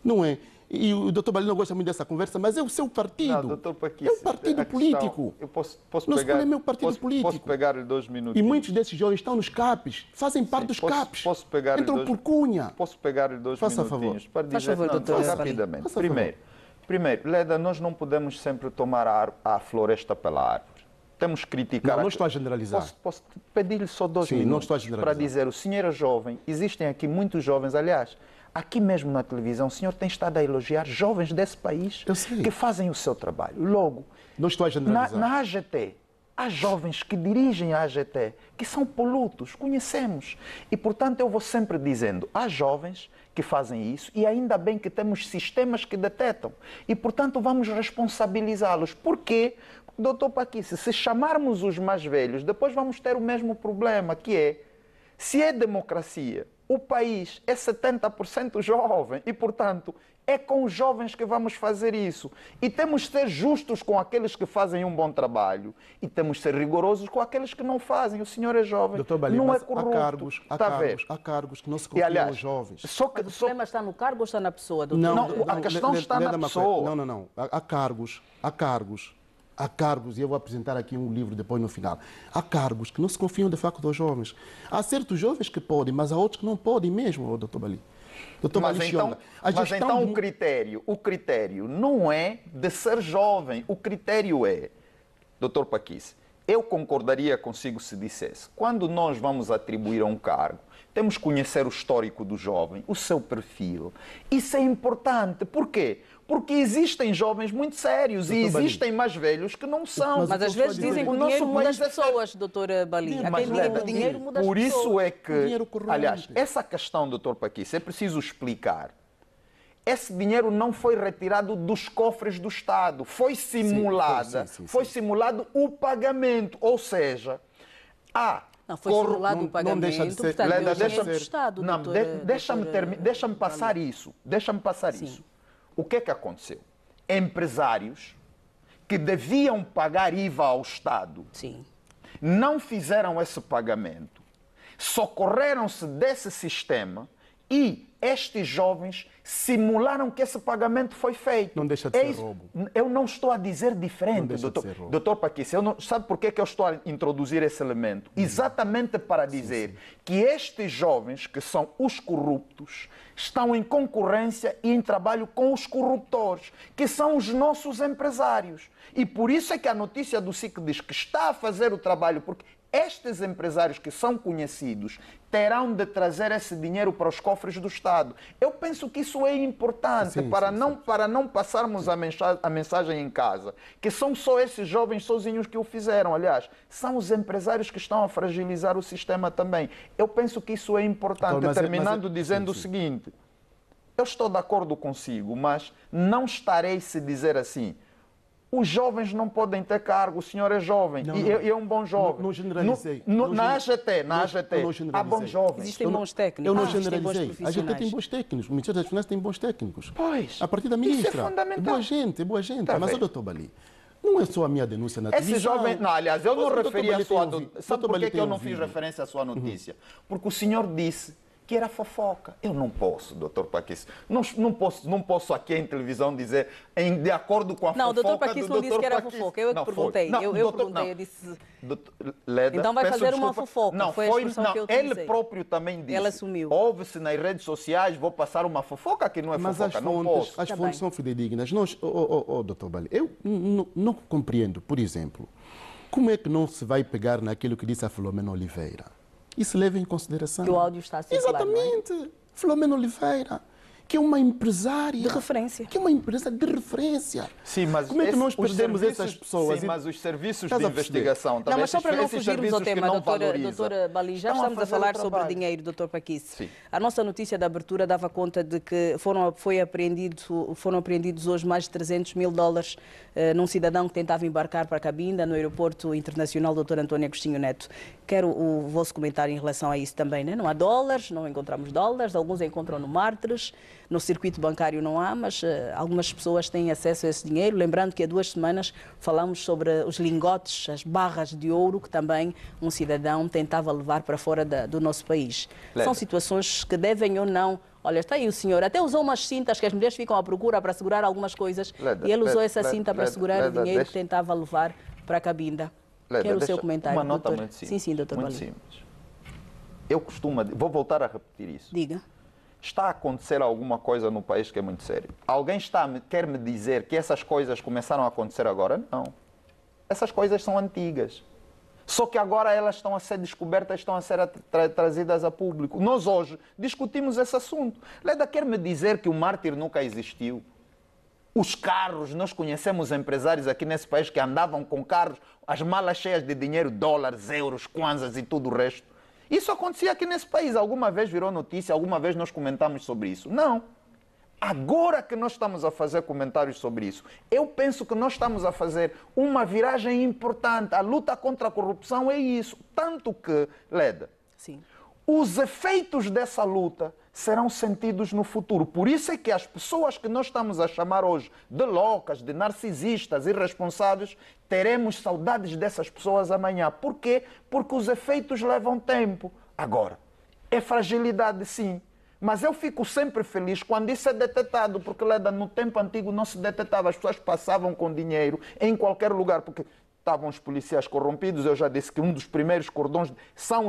Não é? E o doutor Balino gosta muito dessa conversa, mas é o seu partido. Não, doutor Paquice, é um partido político. Eu posso Não pegar, é meu partido político. Posso pegar 2 minutos? E muitos desses jovens estão nos CAPs, fazem parte dos CAPs. Posso pegar entram por cunha. Posso pegar 2 minutinhos para dizer rapidamente. Primeiro, Leda, nós não podemos sempre tomar a floresta pela árvore. Temos que criticar... Não estou a generalizar. Posso pedir-lhe só 2 minutos não estou a generalizar. Para dizer, o senhor é jovem, existem aqui muitos jovens, aliás, aqui mesmo na televisão, o senhor tem estado a elogiar jovens desse país que fazem o seu trabalho. Logo, não estou a generalizar. Na AGT, há jovens que dirigem a AGT, que são polutos, conhecemos. E, portanto, eu vou sempre dizendo, há jovens que fazem isso e ainda bem que temos sistemas que detectam. E, portanto, vamos responsabilizá-los. Por quê? Porque, doutor Paquice, se chamarmos os mais velhos, depois vamos ter o mesmo problema, que é, se é democracia, o país é 70% jovem e, portanto, é com os jovens que vamos fazer isso. E temos de ser justos com aqueles que fazem um bom trabalho e temos de ser rigorosos com aqueles que não fazem. O senhor é jovem, doutor Balino, não é corrupto. Há cargos que não se confiam aos jovens. O problema está no cargo ou está na pessoa, doutor? Não, a questão está na pessoa. Não. Há cargos há cargos, e eu vou apresentar aqui um livro depois no final, há cargos que não se confiam de facto aos jovens. Há certos jovens que podem, mas há outros que não podem mesmo, Dr. Bali. Mas então o critério não é de ser jovem, o critério é, Dr. Paquice, eu concordaria consigo se dissesse, quando nós vamos atribuir a um cargo, temos que conhecer o histórico do jovem, o seu perfil. Isso é importante. Por quê? Porque existem jovens muito sérios e existem mais velhos que não são. Mas às vezes dizem que o dinheiro muda as pessoas, doutora Bali. Há quem diga que o dinheiro muda as pessoas. Por isso é que, aliás, essa questão, doutor Paquice, é preciso explicar. Esse dinheiro não foi retirado dos cofres do Estado. Foi simulado o pagamento. Ou seja, não, foi simulado o pagamento, portanto, dinheiro do Estado. Deixa-me passar isso. O que é que aconteceu? Empresários que deviam pagar IVA ao Estado não fizeram esse pagamento, socorreram-se desse sistema e estes jovens simularam que esse pagamento foi feito. Não deixa de ser roubo. Eu não estou a dizer diferente, doutor Paquice. Sabe por que eu estou a introduzir esse elemento? Exatamente para dizer que estes jovens, que são os corruptos, estão em concorrência e em trabalho com os corruptores, que são os nossos empresários. E por isso é que a notícia do SIC diz que está a fazer o trabalho, porque estes empresários que são conhecidos terão de trazer esse dinheiro para os cofres do Estado. Eu penso que isso é importante para não passarmos a mensagem em casa, que são só esses jovens sozinhos que o fizeram. Aliás, são os empresários que estão a fragilizar o sistema também. Eu penso que isso é importante. Terminando dizendo o seguinte, eu estou de acordo consigo, mas não estarei se dizer assim, os jovens não podem ter cargo, o senhor é jovem e é um bom jovem. Não generalizei. Na AGT há bons jovens. Existem bons técnicos. Eu não generalizei. A AGT tem bons técnicos. O Ministério das Finanças tem bons técnicos. Pois. A partir da ministra. Isso é fundamental. É boa gente. Mas, doutor Bali, não é só a minha denúncia na televisão. Esse jovem... Não, aliás, eu não referi a sua... Sabe por que eu não fiz referência à sua notícia? Porque o senhor disse que era fofoca. Eu não posso, doutor Paquice. Não posso aqui em televisão dizer de acordo com a fofoca do doutor Paquice. Não, o doutor Paquice não disse que era fofoca. Eu é que perguntei. Eu perguntei, eu disse... Leda, então vai fazer uma fofoca. Não, foi a expressão que eu utilizei. Ele próprio também disse. Ela assumiu. Ouve-se nas redes sociais, vou passar uma fofoca que não é fofoca. Mas as fontes são fidedignas. Doutor Bali, eu não compreendo, por exemplo, como é que não se vai pegar naquilo que disse a Filomena Oliveira. Isso leva em consideração. Que o áudio está a circular. Exatamente. Filomena Oliveira, que é uma empresária. De referência. Que é uma empresa de referência. Sim, mas como é que nós perdemos essas pessoas? Sim, mas os serviços de investigação... Não, mas só para não fugirmos ao tema, doutora Bali, já estamos a falar sobre dinheiro, doutor Paquice. Sim. A nossa notícia da abertura dava conta de que foram apreendidos hoje mais de 300 mil dólares num cidadão que tentava embarcar para Cabinda, no aeroporto internacional Dr. António Agostinho Neto. Quero o vosso comentário em relação a isso também, né? Não há dólares, não encontramos dólares, alguns encontram no Martres, no circuito bancário não há, mas algumas pessoas têm acesso a esse dinheiro. Lembrando que há 2 semanas falamos sobre os lingotes, as barras de ouro que também um cidadão tentava levar para fora do nosso país. São situações que devem ou não... Olha, está aí o senhor, até usou umas cintas que as mulheres ficam à procura para segurar algumas coisas e ele usou essa cinta para segurar o dinheiro que tentava levar para a Cabinda. Quero o seu comentário, uma nota doutor. muito simples. Sim, doutor Muito Bali. simples. Eu vou voltar a repetir isso. Diga. Está a acontecer alguma coisa no país que é muito sério. Alguém quer me dizer que essas coisas começaram a acontecer agora? Não. Essas coisas são antigas. Só que agora elas estão a ser descobertas, estão a ser trazidas a público. Nós hoje discutimos esse assunto. Leda quer me dizer que o mártir nunca existiu. Os carros, nós conhecemos empresários aqui nesse país que andavam com carros, as malas cheias de dinheiro, dólares, euros, kwanzas e tudo o resto. Isso acontecia aqui nesse país. Alguma vez virou notícia, alguma vez nós comentamos sobre isso? Não. Agora que nós estamos a fazer comentários sobre isso, eu penso que nós estamos a fazer uma viragem importante. A luta contra a corrupção é isso. Tanto que, Leda, Sim. Os efeitos dessa luta serão sentidos no futuro. Por isso é que as pessoas que nós estamos a chamar hoje de loucas, de narcisistas, irresponsáveis, teremos saudades dessas pessoas amanhã. Por quê? Porque os efeitos levam tempo. Agora, é fragilidade sim. Mas eu fico sempre feliz quando isso é detectado, porque Leda, no tempo antigo não se detectava, as pessoas passavam com dinheiro em qualquer lugar, porque estavam os policiais corrompidos. Eu já disse que um dos primeiros cordões são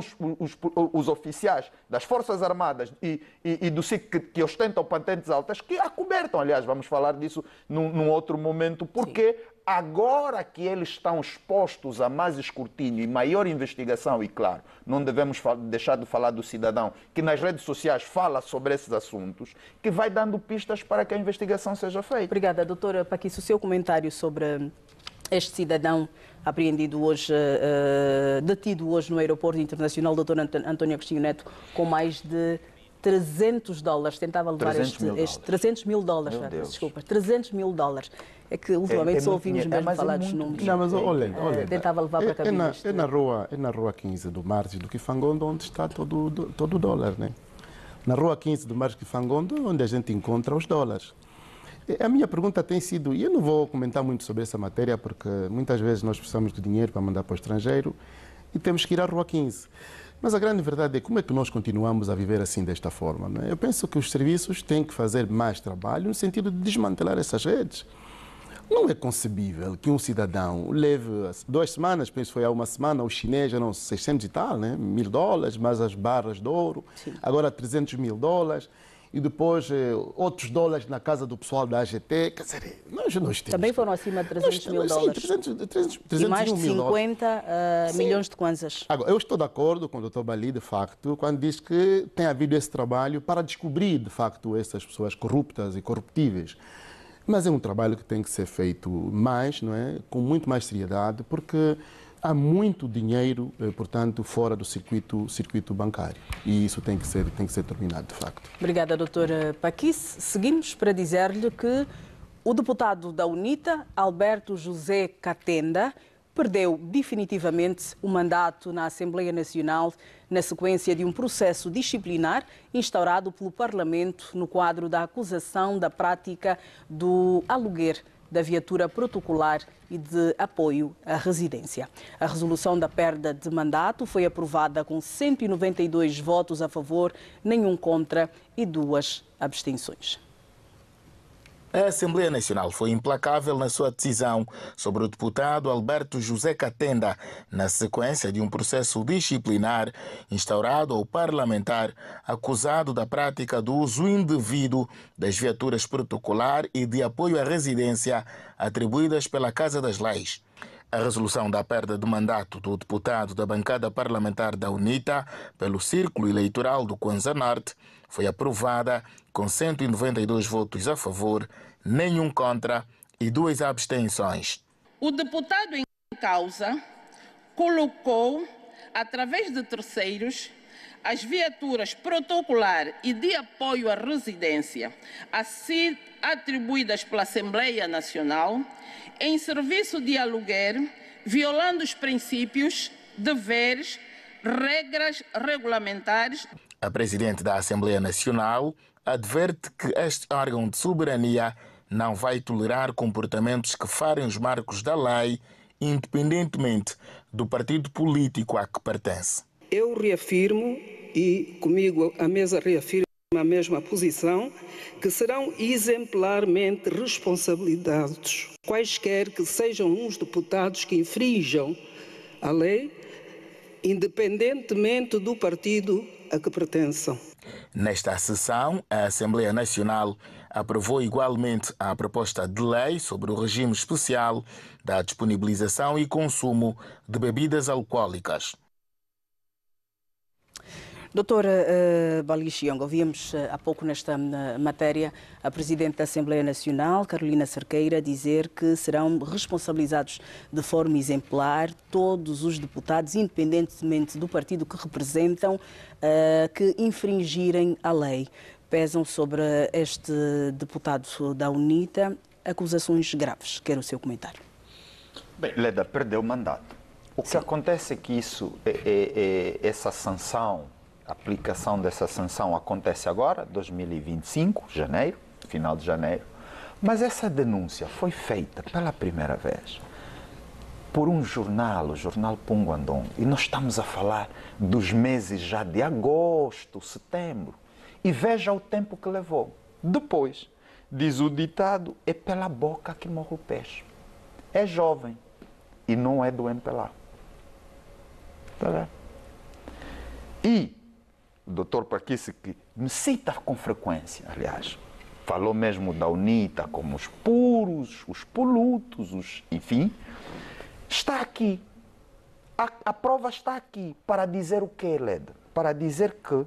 os oficiais das Forças Armadas e do SIC que ostentam patentes altas, que acobertam. Aliás, vamos falar disso num outro momento, porque agora que eles estão expostos a mais escrutínio e maior investigação, e claro, não devemos deixar de falar do cidadão que nas redes sociais fala sobre esses assuntos, que vai dando pistas para que a investigação seja feita. Obrigada, doutora Paquice. O seu comentário sobre este cidadão apreendido hoje, detido hoje no aeroporto internacional, doutor António Agostinho Neto, com mais de $300, tentava levar 300 mil dólares, desculpa, 300 mil dólares. É que ultimamente só ouvimos mesmo falar dos números. Não, mas olha, tentava levar para a cabine. É na rua 15 do Margem do Kifangondo onde está todo o dólar, né? Na rua 15 do Margem do Kifangondo onde a gente encontra os dólares. A minha pergunta tem sido, e eu não vou comentar muito sobre essa matéria, porque muitas vezes nós precisamos de dinheiro para mandar para o estrangeiro e temos que ir à Rua 15. Mas a grande verdade é como é que nós continuamos a viver assim desta forma, não é? Eu penso que os serviços têm que fazer mais trabalho no sentido de desmantelar essas redes. Não é concebível que um cidadão leve 2 semanas, penso que foi há uma semana, o chinês já não 600 e tal, né? $1.000, mais as barras de ouro, sim, agora $300 mil. E depois outros dólares na casa do pessoal da AGT. Quer dizer, nós temos... Também foram acima de $300 mil. Sim, 300 e mais de 50 milhões de kwanzas. Agora, eu estou de acordo com o Dr. Bali, de facto, quando diz que tem havido esse trabalho para descobrir, de facto, essas pessoas corruptas e corruptíveis. Mas é um trabalho que tem que ser feito mais, não é? Com muito mais seriedade, porque há muito dinheiro, portanto, fora do circuito bancário. E isso tem que ser terminado, de facto. Obrigada, doutora Paquice. Seguimos para dizer-lhe que o deputado da UNITA, Alberto José Katenda, perdeu definitivamente o mandato na Assembleia Nacional na sequência de um processo disciplinar instaurado pelo Parlamento no quadro da acusação da prática do aluguer da viatura protocolar e de apoio à residência. A resolução da perda de mandato foi aprovada com 192 votos a favor, nenhum contra e 2 abstenções. A Assembleia Nacional foi implacável na sua decisão sobre o deputado Alberto José Katenda, na sequência de um processo disciplinar instaurado ao parlamentar acusado da prática do uso indevido das viaturas protocolar e de apoio à residência atribuídas pela Casa das Leis. A resolução da perda de mandato do deputado da bancada parlamentar da UNITA pelo Círculo Eleitoral do Kwanza Norte foi aprovada com 192 votos a favor, nenhum contra e 2 abstenções. O deputado em causa colocou, através de terceiros, as viaturas protocolar e de apoio à residência, assim atribuídas pela Assembleia Nacional, em serviço de aluguer, violando os princípios, deveres, regras regulamentares. A presidente da Assembleia Nacional adverte que este órgão de soberania não vai tolerar comportamentos que farem os marcos da lei, independentemente do partido político a que pertence. Eu reafirmo, e comigo a mesa reafirma a mesma posição, que serão exemplarmente responsabilizados quaisquer que sejam os deputados que infringam a lei, independentemente do partido a que pertençam. Nesta sessão, a Assembleia Nacional aprovou igualmente a proposta de lei sobre o regime especial da disponibilização e consumo de bebidas alcoólicas. Doutora Bali Xiong, ouvimos há pouco nesta matéria a Presidente da Assembleia Nacional, Carolina Cerqueira, dizer que serão responsabilizados de forma exemplar todos os deputados, independentemente do partido que representam, que infringirem a lei. Pesam sobre este deputado da UNITA acusações graves. Quero o seu comentário. Bem, Leda perdeu o mandato. O que acontece é que essa sanção, a aplicação dessa sanção acontece agora, 2025, janeiro, final de janeiro, mas essa denúncia foi feita pela primeira vez por um jornal, o jornal Punguandong, e nós estamos a falar dos meses já de agosto, setembro, E veja o tempo que levou. Depois, diz o ditado, é pela boca que morre o peixe. É jovem e não é do MPLA. Está bem? E o doutor Paquice, que me cita com frequência, aliás, falou mesmo da UNITA como os puros, os polutos, enfim, está aqui. A prova está aqui para dizer o quê, Leda? Para dizer que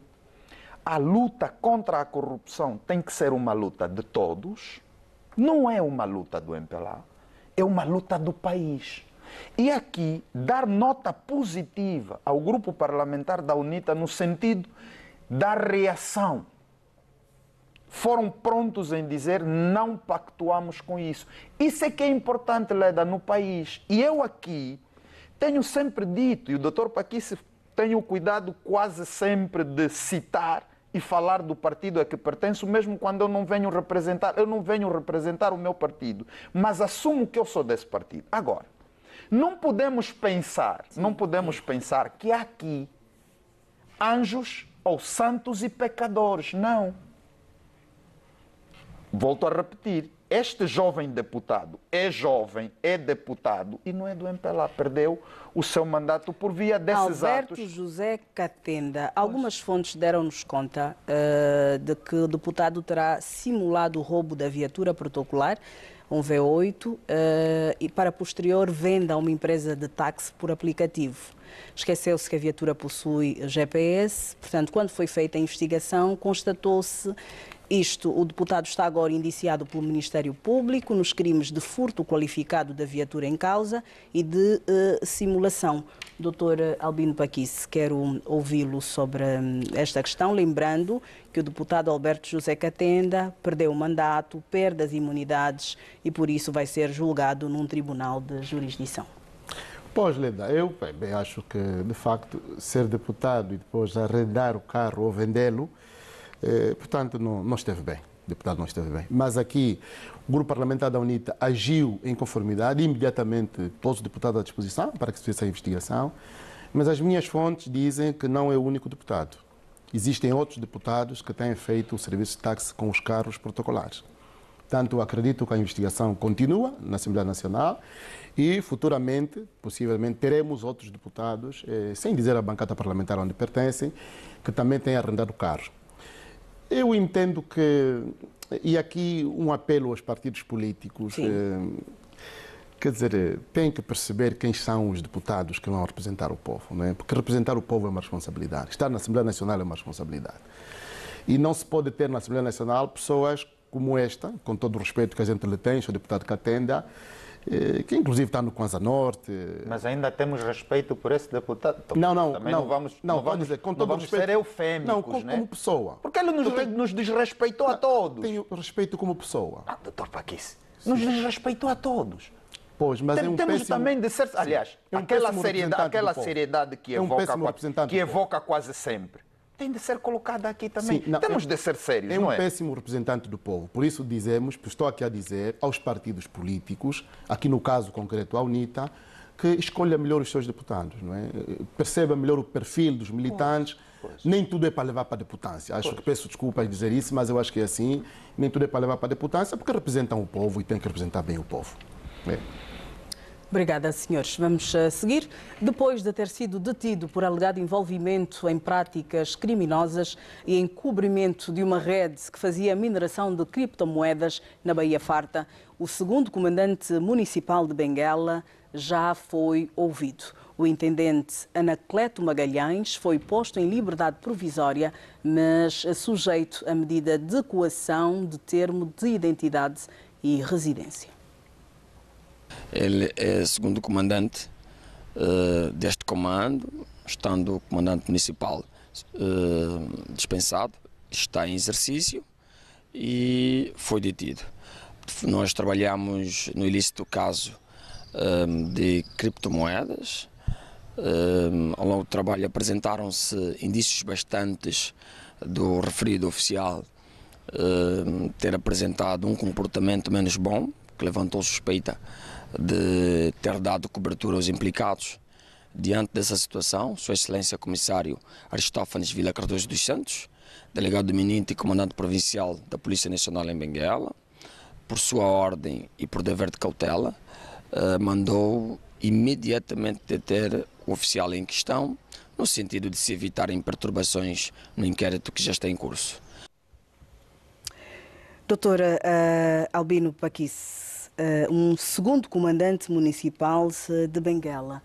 a luta contra a corrupção tem que ser uma luta de todos, não é uma luta do MPLA, é uma luta do país. E aqui, dar nota positiva ao grupo parlamentar da UNITA no sentido da reação. Foram prontos em dizer, não pactuamos com isso. Isso é que é importante, Leda, no país. E eu aqui tenho sempre dito, e o doutor Paquice tem o cuidado quase sempre de citar e falar do partido a que pertenço, mesmo quando eu não venho representar o meu partido, mas assumo que eu sou desse partido. Agora, não podemos pensar que há aqui anjos ou santos e pecadores, não. Volto a repetir, este jovem deputado é jovem, é deputado e não é do MPLA, perdeu o seu mandato por via desses Alberto atos. José Catenda, algumas fontes deram-nos conta de que o deputado terá simulado o roubo da viatura protocolar, um V8, e para posterior venda a uma empresa de táxi por aplicativo. Esqueceu-se que a viatura possui GPS, portanto, quando foi feita a investigação, constatou-se isto. O deputado está agora indiciado pelo Ministério Público nos crimes de furto qualificado da viatura em causa e de simulação. Doutor Albino Paquice, quero ouvi-lo sobre esta questão, lembrando que o deputado Alberto José Catenda perdeu o mandato, perde as imunidades e por isso vai ser julgado num tribunal de jurisdição. Pois, Leda, eu bem, acho que, de facto, ser deputado e depois arrendar o carro ou vendê-lo, portanto, não esteve bem. O deputado não esteve bem. Mas aqui, o grupo parlamentar da UNITA agiu em conformidade, imediatamente pôs o deputado à disposição para que se fizesse a investigação, mas as minhas fontes dizem que não é o único deputado. Existem outros deputados que têm feito o serviço de táxi com os carros protocolares. Portanto, acredito que a investigação continua na Assembleia Nacional e, futuramente, possivelmente, teremos outros deputados, sem dizer a bancada parlamentar onde pertencem, que também têm arrendado o carro. Eu entendo que, e aqui um apelo aos partidos políticos, quer dizer, tem que perceber quem são os deputados que vão representar o povo, não é? Porque representar o povo é uma responsabilidade, estar na Assembleia Nacional é uma responsabilidade. E não se pode ter na Assembleia Nacional pessoas como esta, com todo o respeito que a gente lhe tem, o deputado Catenda, que inclusive está no Kwanza Norte. Mas ainda temos respeito por esse deputado? Também não vamos dizer, com todo respeito, ser eufémicos, não, como pessoa. Porque ele nos desrespeitou a todos. Tenho respeito como pessoa. Doutor Paquice, nos desrespeitou a todos. Pois, mas temos péssimo, também de ser... Aliás, aquela seriedade que evoca quase sempre, tem de ser colocada aqui também. Sim, temos de ser sérios, não é? É um péssimo representante do povo. Por isso dizemos, estou aqui a dizer aos partidos políticos, aqui no caso concreto à UNITA, que escolha melhor os seus deputados, não é? Perceba melhor o perfil dos militantes. Pois. Nem tudo é para levar para a deputância. Acho que peço desculpas de dizer isso, mas eu acho que é assim. Nem tudo é para levar para a deputância, porque representam o povo e têm que representar bem o povo. Obrigada, senhores. Vamos seguir. Depois de ter sido detido por alegado envolvimento em práticas criminosas e encobrimento de uma rede que fazia mineração de criptomoedas na Baía Farta, o segundo comandante municipal de Benguela já foi ouvido. O intendente Anacleto Magalhães foi posto em liberdade provisória, mas sujeito à medida de coação de termo de identidade e residência. Ele é segundo comandante deste comando, estando o comandante municipal dispensado, está em exercício e foi detido. Nós trabalhamos no ilícito caso de criptomoedas. Ao longo do trabalho apresentaram-se indícios bastantes do referido oficial ter apresentado um comportamento menos bom, que levantou suspeita de ter dado cobertura aos implicados. Diante dessa situação, Sua Excelência Comissário Aristófanes Vila Cardoso dos Santos delegado Mininte, comandante provincial da Polícia Nacional em Benguela, por sua ordem e por dever de cautela, mandou imediatamente deter o oficial em questão, no sentido de se evitarem perturbações no inquérito que já está em curso. Doutora Albino Paquice, um segundo comandante municipal de Benguela,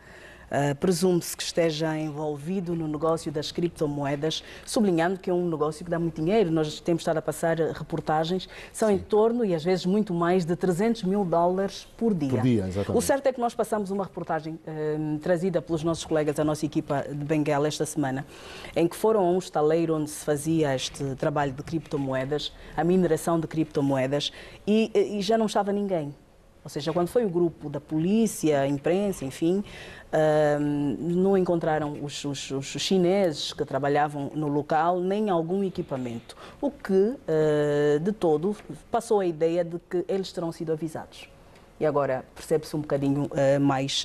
presume-se que esteja envolvido no negócio das criptomoedas, sublinhando que é um negócio que dá muito dinheiro. Nós temos estado a passar reportagens, são em torno, e às vezes muito mais, de 300 mil dólares por dia. Por dia, exatamente. O certo é que nós passamos uma reportagem trazida pelos nossos colegas, a nossa equipa de Benguela, esta semana, em que foram a um estaleiro onde se fazia este trabalho de criptomoedas, a mineração de criptomoedas, e já não estava ninguém. Ou seja, quando foi o grupo da polícia, a imprensa, enfim, não encontraram os chineses que trabalhavam no local, nem algum equipamento. O que, de todo, passou a ideia de que eles terão sido avisados. E agora percebe-se um bocadinho mais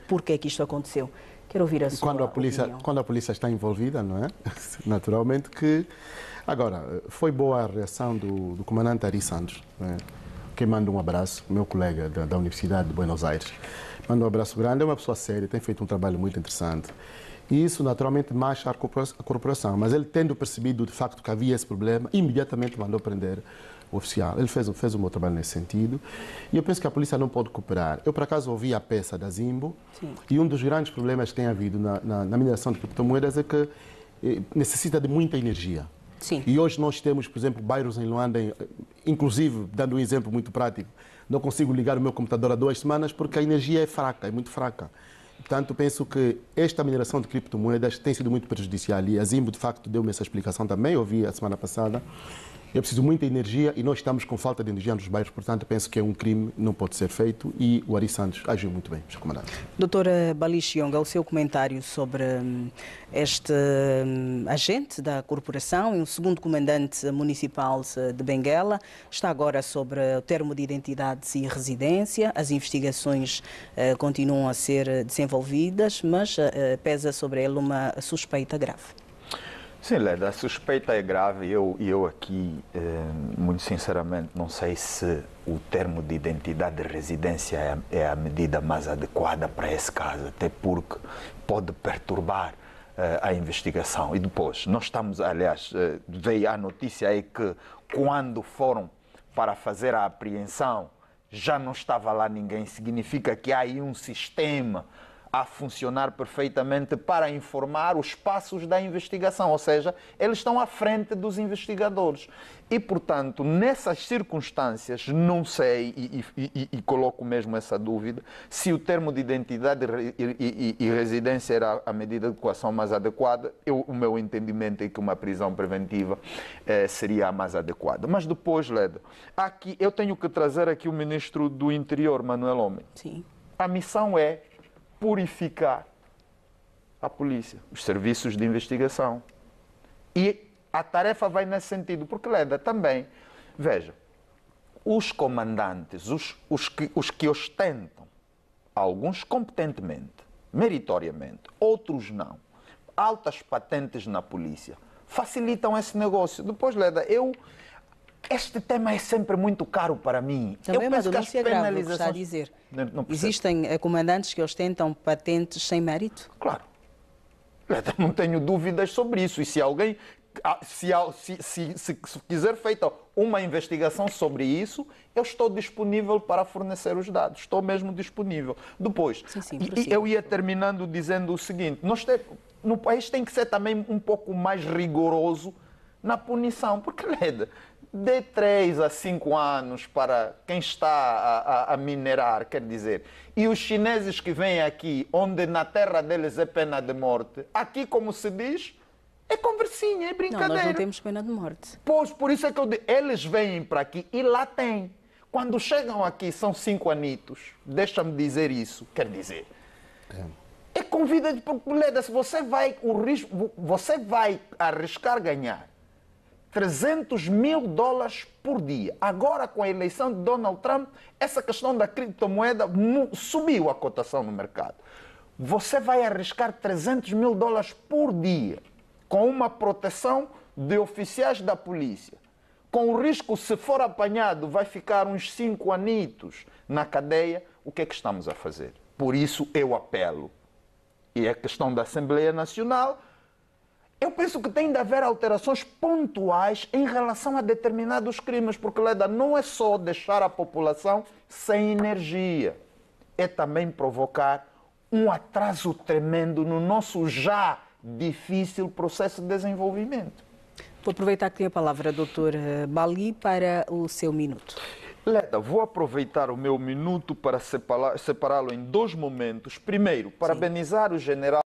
porque é que isto aconteceu. Quero ouvir a sua opinião. Quando a polícia está envolvida, não é? Naturalmente que... Agora, foi boa a reação do comandante Ari Santos, não é? Quem manda um abraço, meu colega da Universidade de Buenos Aires. Manda um abraço grande, é uma pessoa séria, tem feito um trabalho muito interessante. E isso, naturalmente, marcha a corporação. Mas ele, tendo percebido, de facto, que havia esse problema, imediatamente mandou prender o oficial. Ele fez um bom trabalho nesse sentido. E eu penso que a polícia não pode cooperar. Eu, por acaso, ouvi a peça da Zimbo. Sim. E um dos grandes problemas que tem havido na mineração de criptomoedas é que necessita de muita energia. Sim. E hoje nós temos, por exemplo, bairros em Luanda, inclusive, dando um exemplo muito prático, não consigo ligar o meu computador há 2 semanas porque a energia é fraca, é muito fraca. Portanto, penso que esta mineração de criptomoedas tem sido muito prejudicial e a Zimbo, de facto, deu-me essa explicação também, ouvi a semana passada. É preciso muita energia e nós estamos com falta de energia nos bairros, portanto, penso que é um crime, não pode ser feito e o Ari Santos agiu muito bem, Sr. Comandante. Doutora Balixionga, o seu comentário sobre este agente da corporação e um segundo comandante municipal de Benguela, está agora sobre o termo de identidade e residência, as investigações continuam a ser desenvolvidas, mas pesa sobre ele uma suspeita grave. Sim, Leda, a suspeita é grave e eu aqui, muito sinceramente, não sei se o termo de identidade e residência é a medida mais adequada para esse caso, até porque pode perturbar a investigação. E depois, nós estamos, aliás, veio a notícia aí que quando foram para fazer a apreensão, já não estava lá ninguém, significa que há aí um sistema a funcionar perfeitamente para informar os passos da investigação, ou seja, eles estão à frente dos investigadores. E, portanto, nessas circunstâncias, não sei, e coloco mesmo essa dúvida, se o termo de identidade e residência era a medida de adequação mais adequada. O meu entendimento é que uma prisão preventiva seria a mais adequada. Mas depois, Leda, aqui, eu tenho que trazer aqui o ministro do Interior, Manuel Homem. Sim. A missão é purificar a polícia, os serviços de investigação. E a tarefa vai nesse sentido, porque, Leda, também, veja, os comandantes, os que ostentam, alguns competentemente, meritoriamente, outros não, altas patentes na polícia, facilitam esse negócio. Depois, Leda, este tema é sempre muito caro para mim. Também uma denúncia grave, o que está a dizer. Não existem comandantes que ostentam patentes sem mérito? Claro. Não tenho dúvidas sobre isso. E se alguém, se quiser feita uma investigação sobre isso, eu estou disponível para fornecer os dados. Estou mesmo disponível. Depois, eu ia terminando dizendo o seguinte, no país tem que ser também um pouco mais rigoroso na punição, porque, Leda, de 3 a 5 anos para quem está a minerar, quer dizer, e os chineses que vêm aqui, onde na terra deles é pena de morte, aqui, como se diz, é conversinha, é brincadeira. Não, nós não temos pena de morte. Pois, por isso é que eu digo, eles vêm para aqui e lá tem. Quando chegam aqui, são 5 anitos, deixa-me dizer isso, quer dizer, é com vida de Leda, se você vai arriscar ganhar $300 mil por dia. Agora, com a eleição de Donald Trump, essa questão da criptomoeda subiu a cotação no mercado. Você vai arriscar $300 mil por dia, com uma proteção de oficiais da polícia, com o risco, se for apanhado, vai ficar uns 5 anitos na cadeia, o que é que estamos a fazer? Por isso eu apelo. E a questão da Assembleia Nacional, eu penso que tem de haver alterações pontuais em relação a determinados crimes, porque, Leda, não é só deixar a população sem energia, é também provocar um atraso tremendo no nosso já difícil processo de desenvolvimento. Vou aproveitar que tem a palavra Dr. Bali para o seu minuto. Leda, vou aproveitar o meu minuto para separá-lo em 2 momentos. Primeiro, parabenizar o general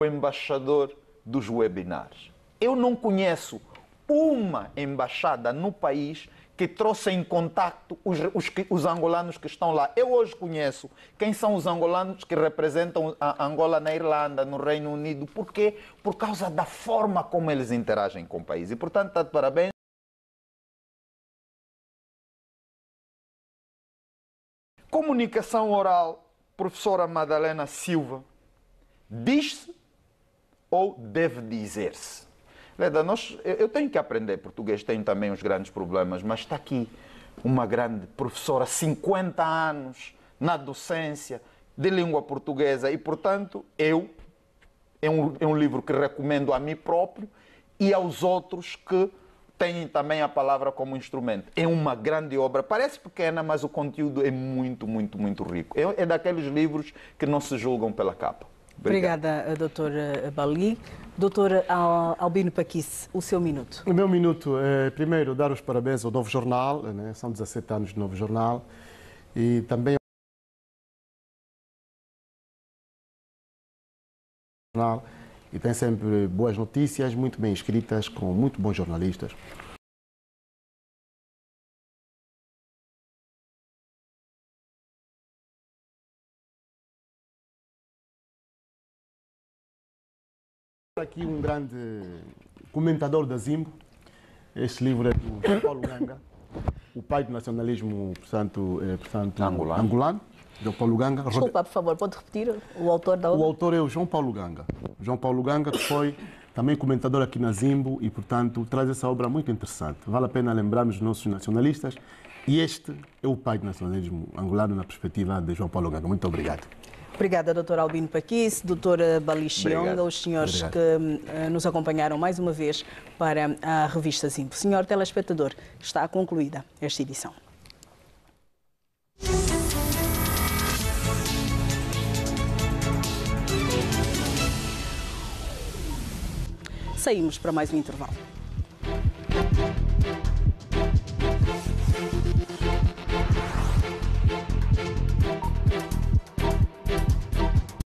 o embaixador dos webinars. Eu não conheço uma embaixada no país que trouxe em contacto os angolanos que estão lá. Eu hoje conheço quem são os angolanos que representam a Angola na Irlanda, no Reino Unido. Por quê? Por causa da forma como eles interagem com o país. E, portanto, está de parabéns. Comunicação oral, professora Madalena Silva, diz-se ou deve dizer-se? Leda, eu tenho que aprender português, tenho também os grandes problemas, mas está aqui uma grande professora, 50 anos na docência de língua portuguesa e, portanto, é um livro que recomendo a mim próprio e aos outros que têm também a palavra como instrumento. É uma grande obra, parece pequena, mas o conteúdo é muito, muito, muito rico. É daqueles livros que não se julgam pela capa. Obrigada, Dr. Bali. Dr. Albino Paquice, o seu minuto. O meu minuto é, primeiro, dar os parabéns ao Novo Jornal, né? São 17 anos de Novo Jornal, e também e tem sempre boas notícias, muito bem escritas, com muito bons jornalistas. Aqui um grande comentador da Zimbo. Este livro é do João Paulo Ganga, o pai do nacionalismo, portanto angolano. João Paulo Ganga. Desculpa, por favor, pode repetir o autor da obra? O autor é o João Paulo Ganga. João Paulo Ganga, que foi também comentador aqui na Zimbo e, portanto, traz essa obra muito interessante. Vale a pena lembrarmos os nossos nacionalistas. E este é o pai do nacionalismo angolano na perspectiva de João Paulo Ganga. Muito obrigado. Obrigada, Dr. Albino Paquice, Dr. Bali Chionga, os senhores que nos acompanharam mais uma vez para a revista Zimbo. Senhor telespectador, está concluída esta edição. Saímos para mais um intervalo.